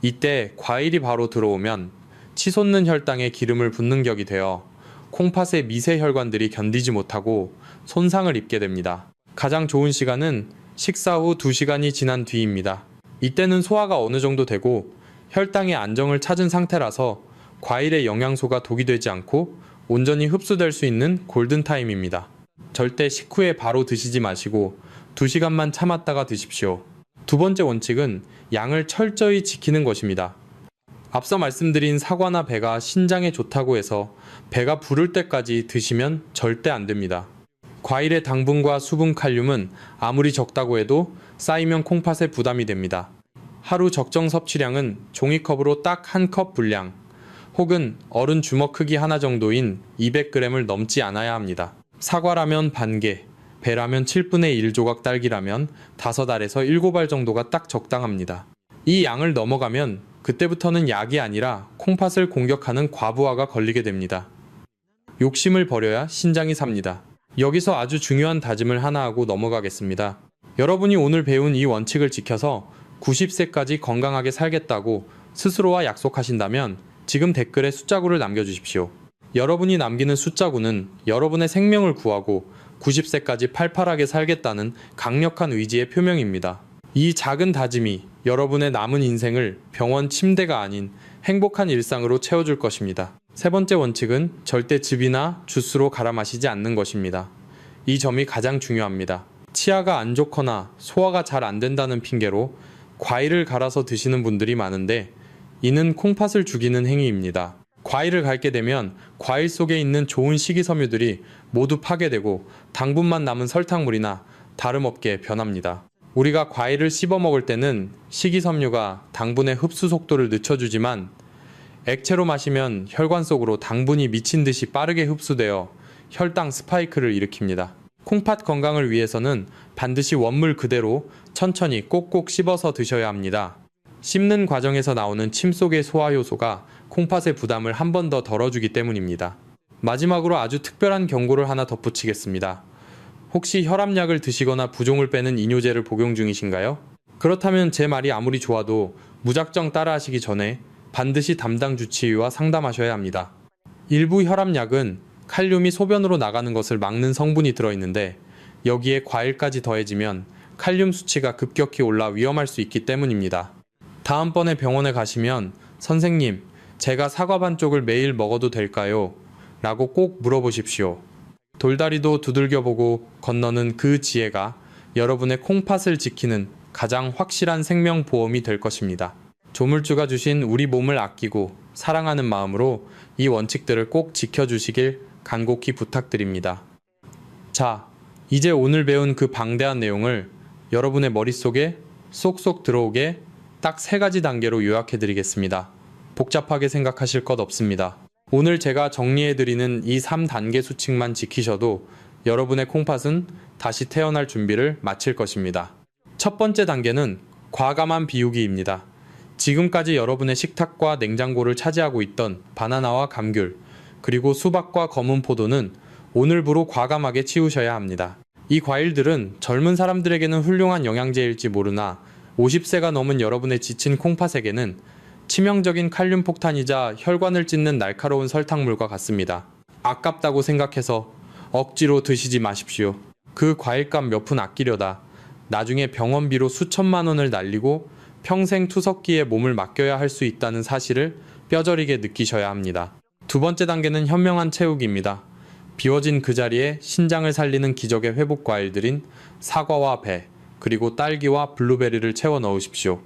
이때 과일이 바로 들어오면 치솟는 혈당에 기름을 붓는 격이 되어 콩팥의 미세 혈관들이 견디지 못하고 손상을 입게 됩니다. 가장 좋은 시간은 식사 후 2시간이 지난 뒤입니다. 이때는 소화가 어느 정도 되고 혈당의 안정을 찾은 상태라서 과일의 영양소가 독이 되지 않고 온전히 흡수될 수 있는 골든타임입니다. 절대 식후에 바로 드시지 마시고 2시간만 참았다가 드십시오. 두 번째 원칙은 양을 철저히 지키는 것입니다. 앞서 말씀드린 사과나 배가 신장에 좋다고 해서 배가 부를 때까지 드시면 절대 안 됩니다. 과일의 당분과 수분 칼륨은 아무리 적다고 해도 쌓이면 콩팥에 부담이 됩니다. 하루 적정 섭취량은 종이컵으로 딱 한 컵 분량, 혹은 어른 주먹 크기 하나 정도인 200g을 넘지 않아야 합니다. 사과라면 반개, 배라면 7분의 1 조각, 딸기라면 5알에서 7알 정도가 딱 적당합니다. 이 양을 넘어가면 그때부터는 약이 아니라 콩팥을 공격하는 과부하가 걸리게 됩니다. 욕심을 버려야 신장이 삽니다. 여기서 아주 중요한 다짐을 하나 하고 넘어가겠습니다. 여러분이 오늘 배운 이 원칙을 지켜서 90세까지 건강하게 살겠다고 스스로와 약속하신다면 지금 댓글에 숫자구를 남겨주십시오. 여러분이 남기는 숫자구는 여러분의 생명을 구하고 90세까지 팔팔하게 살겠다는 강력한 의지의 표명입니다. 이 작은 다짐이 여러분의 남은 인생을 병원 침대가 아닌 행복한 일상으로 채워줄 것입니다. 세 번째 원칙은 절대 즙이나 주스로 갈아 마시지 않는 것입니다. 이 점이 가장 중요합니다. 치아가 안 좋거나 소화가 잘 안 된다는 핑계로 과일을 갈아서 드시는 분들이 많은데 이는 콩팥을 죽이는 행위입니다. 과일을 갈게 되면 과일 속에 있는 좋은 식이섬유들이 모두 파괴되고 당분만 남은 설탕물이나 다름없게 변합니다. 우리가 과일을 씹어 먹을 때는 식이섬유가 당분의 흡수 속도를 늦춰주지만 액체로 마시면 혈관 속으로 당분이 미친 듯이 빠르게 흡수되어 혈당 스파이크를 일으킵니다. 콩팥 건강을 위해서는 반드시 원물 그대로 천천히 꼭꼭 씹어서 드셔야 합니다. 씹는 과정에서 나오는 침 속의 소화효소가 콩팥의 부담을 한 번 더 덜어주기 때문입니다. 마지막으로 아주 특별한 경고를 하나 덧붙이겠습니다. 혹시 혈압약을 드시거나 부종을 빼는 이뇨제를 복용 중이신가요? 그렇다면 제 말이 아무리 좋아도 무작정 따라하시기 전에 반드시 담당 주치의와 상담하셔야 합니다. 일부 혈압약은 칼륨이 소변으로 나가는 것을 막는 성분이 들어있는데 여기에 과일까지 더해지면 칼륨 수치가 급격히 올라 위험할 수 있기 때문입니다. 다음번에 병원에 가시면 선생님, 제가 사과 반쪽을 매일 먹어도 될까요? 라고 꼭 물어보십시오. 돌다리도 두들겨보고 건너는 그 지혜가 여러분의 콩팥을 지키는 가장 확실한 생명보험이 될 것입니다. 조물주가 주신 우리 몸을 아끼고 사랑하는 마음으로 이 원칙들을 꼭 지켜주시길 간곡히 부탁드립니다. 자, 이제 오늘 배운 그 방대한 내용을 여러분의 머릿속에 쏙쏙 들어오게 딱 3가지 단계로 요약해드리겠습니다. 복잡하게 생각하실 것 없습니다. 오늘 제가 정리해드리는 이 3단계 수칙만 지키셔도 여러분의 콩팥은 다시 태어날 준비를 마칠 것입니다. 첫 번째 단계는 과감한 비우기입니다. 지금까지 여러분의 식탁과 냉장고를 차지하고 있던 바나나와 감귤, 그리고 수박과 검은 포도는 오늘부로 과감하게 치우셔야 합니다. 이 과일들은 젊은 사람들에게는 훌륭한 영양제일지 모르나 50세가 넘은 여러분의 지친 콩팥에게는 치명적인 칼륨 폭탄이자 혈관을 찢는 날카로운 설탕물과 같습니다. 아깝다고 생각해서 억지로 드시지 마십시오. 그 과일값 몇 푼 아끼려다 나중에 병원비로 수천만 원을 날리고 평생 투석기에 몸을 맡겨야 할 수 있다는 사실을 뼈저리게 느끼셔야 합니다. 두 번째 단계는 현명한 채우기입니다. 비워진 그 자리에 신장을 살리는 기적의 회복 과일들인 사과와 배, 그리고 딸기와 블루베리를 채워 넣으십시오.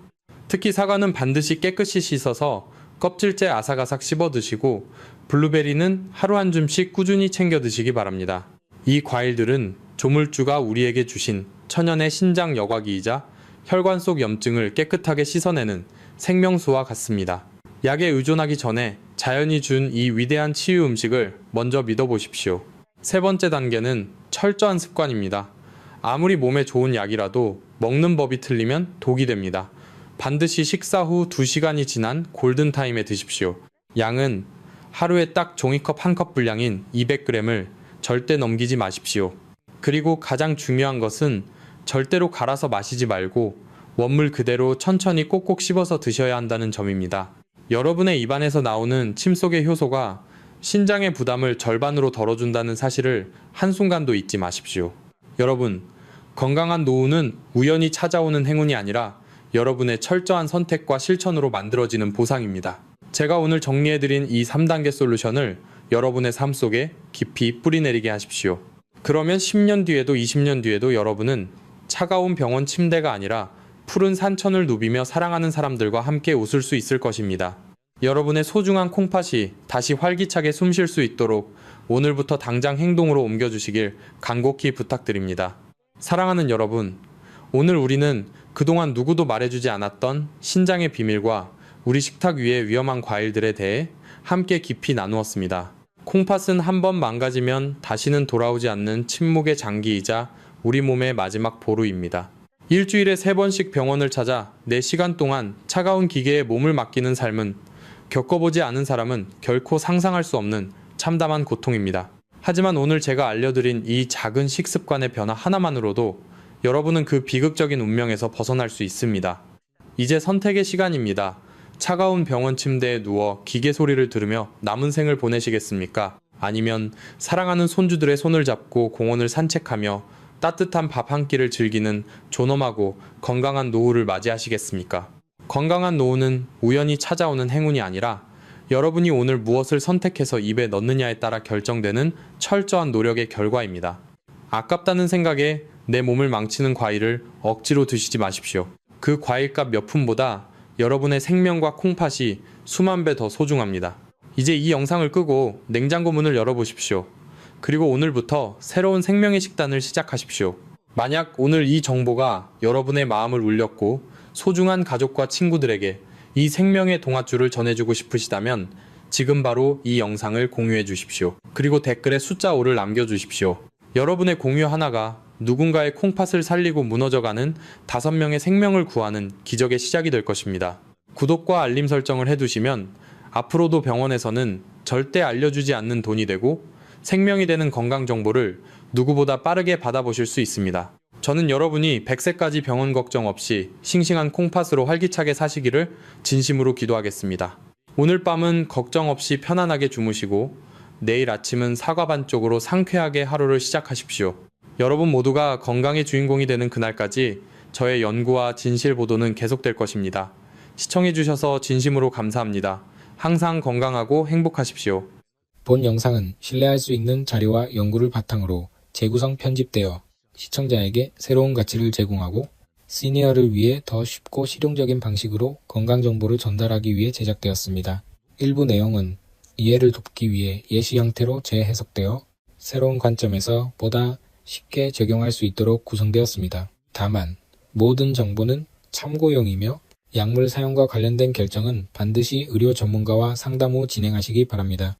특히 사과는 반드시 깨끗이 씻어서 껍질째 아삭아삭 씹어 드시고 블루베리는 하루 한 줌씩 꾸준히 챙겨 드시기 바랍니다. 이 과일들은 조물주가 우리에게 주신 천연의 신장 여과기이자 혈관 속 염증을 깨끗하게 씻어내는 생명수와 같습니다. 약에 의존하기 전에 자연이 준 이 위대한 치유 음식을 먼저 믿어보십시오. 세 번째 단계는 철저한 습관입니다. 아무리 몸에 좋은 약이라도 먹는 법이 틀리면 독이 됩니다. 반드시 식사 후 2시간이 지난 골든타임에 드십시오. 양은 하루에 딱 종이컵 1컵 분량인 200g을 절대 넘기지 마십시오. 그리고 가장 중요한 것은 절대로 갈아서 마시지 말고 원물 그대로 천천히 꼭꼭 씹어서 드셔야 한다는 점입니다. 여러분의 입안에서 나오는 침 속의 효소가 신장의 부담을 절반으로 덜어준다는 사실을 한순간도 잊지 마십시오. 여러분, 건강한 노후는 우연히 찾아오는 행운이 아니라 여러분의 철저한 선택과 실천으로 만들어지는 보상입니다. 제가 오늘 정리해드린 이 3단계 솔루션을 여러분의 삶 속에 깊이 뿌리내리게 하십시오. 그러면 10년 뒤에도 20년 뒤에도 여러분은 차가운 병원 침대가 아니라 푸른 산천을 누비며 사랑하는 사람들과 함께 웃을 수 있을 것입니다. 여러분의 소중한 콩팥이 다시 활기차게 숨 쉴 수 있도록 오늘부터 당장 행동으로 옮겨주시길 간곡히 부탁드립니다. 사랑하는 여러분, 오늘 우리는 그동안 누구도 말해주지 않았던 신장의 비밀과 우리 식탁 위의 위험한 과일들에 대해 함께 깊이 나누었습니다. 콩팥은 한번 망가지면 다시는 돌아오지 않는 침묵의 장기이자 우리 몸의 마지막 보루입니다. 일주일에 3번씩 병원을 찾아 4시간 동안 차가운 기계에 몸을 맡기는 삶은 겪어보지 않은 사람은 결코 상상할 수 없는 참담한 고통입니다. 하지만 오늘 제가 알려드린 이 작은 식습관의 변화 하나만으로도 여러분은 그 비극적인 운명에서 벗어날 수 있습니다. 이제 선택의 시간입니다. 차가운 병원 침대에 누워 기계 소리를 들으며 남은 생을 보내시겠습니까? 아니면 사랑하는 손주들의 손을 잡고 공원을 산책하며 따뜻한 밥 한 끼를 즐기는 존엄하고 건강한 노후를 맞이하시겠습니까? 건강한 노후는 우연히 찾아오는 행운이 아니라 여러분이 오늘 무엇을 선택해서 입에 넣느냐에 따라 결정되는 철저한 노력의 결과입니다. 아깝다는 생각에 내 몸을 망치는 과일을 억지로 드시지 마십시오. 그 과일값 몇 푼보다 여러분의 생명과 콩팥이 수만 배 더 소중합니다. 이제 이 영상을 끄고 냉장고 문을 열어보십시오. 그리고 오늘부터 새로운 생명의 식단을 시작하십시오. 만약 오늘 이 정보가 여러분의 마음을 울렸고 소중한 가족과 친구들에게 이 생명의 동아줄을 전해주고 싶으시다면 지금 바로 이 영상을 공유해 주십시오. 그리고 댓글에 숫자 5를 남겨주십시오. 여러분의 공유 하나가 누군가의 콩팥을 살리고 무너져가는 5명의 생명을 구하는 기적의 시작이 될 것입니다. 구독과 알림 설정을 해두시면 앞으로도 병원에서는 절대 알려주지 않는 돈이 되고 생명이 되는 건강 정보를 누구보다 빠르게 받아보실 수 있습니다. 저는 여러분이 100세까지 병원 걱정 없이 싱싱한 콩팥으로 활기차게 사시기를 진심으로 기도하겠습니다. 오늘 밤은 걱정 없이 편안하게 주무시고 내일 아침은 사과 반쪽으로 상쾌하게 하루를 시작하십시오. 여러분 모두가 건강의 주인공이 되는 그날까지 저의 연구와 진실 보도는 계속될 것입니다. 시청해주셔서 진심으로 감사합니다. 항상 건강하고 행복하십시오. 본 영상은 신뢰할 수 있는 자료와 연구를 바탕으로 재구성 편집되어 시청자에게 새로운 가치를 제공하고 시니어를 위해 더 쉽고 실용적인 방식으로 건강정보를 전달하기 위해 제작되었습니다. 일부 내용은 이해를 돕기 위해 예시 형태로 재해석되어 새로운 관점에서 보다 쉽게 적용할 수 있도록 구성되었습니다. 다만 모든 정보는 참고용이며 약물 사용과 관련된 결정은 반드시 의료 전문가와 상담 후 진행하시기 바랍니다.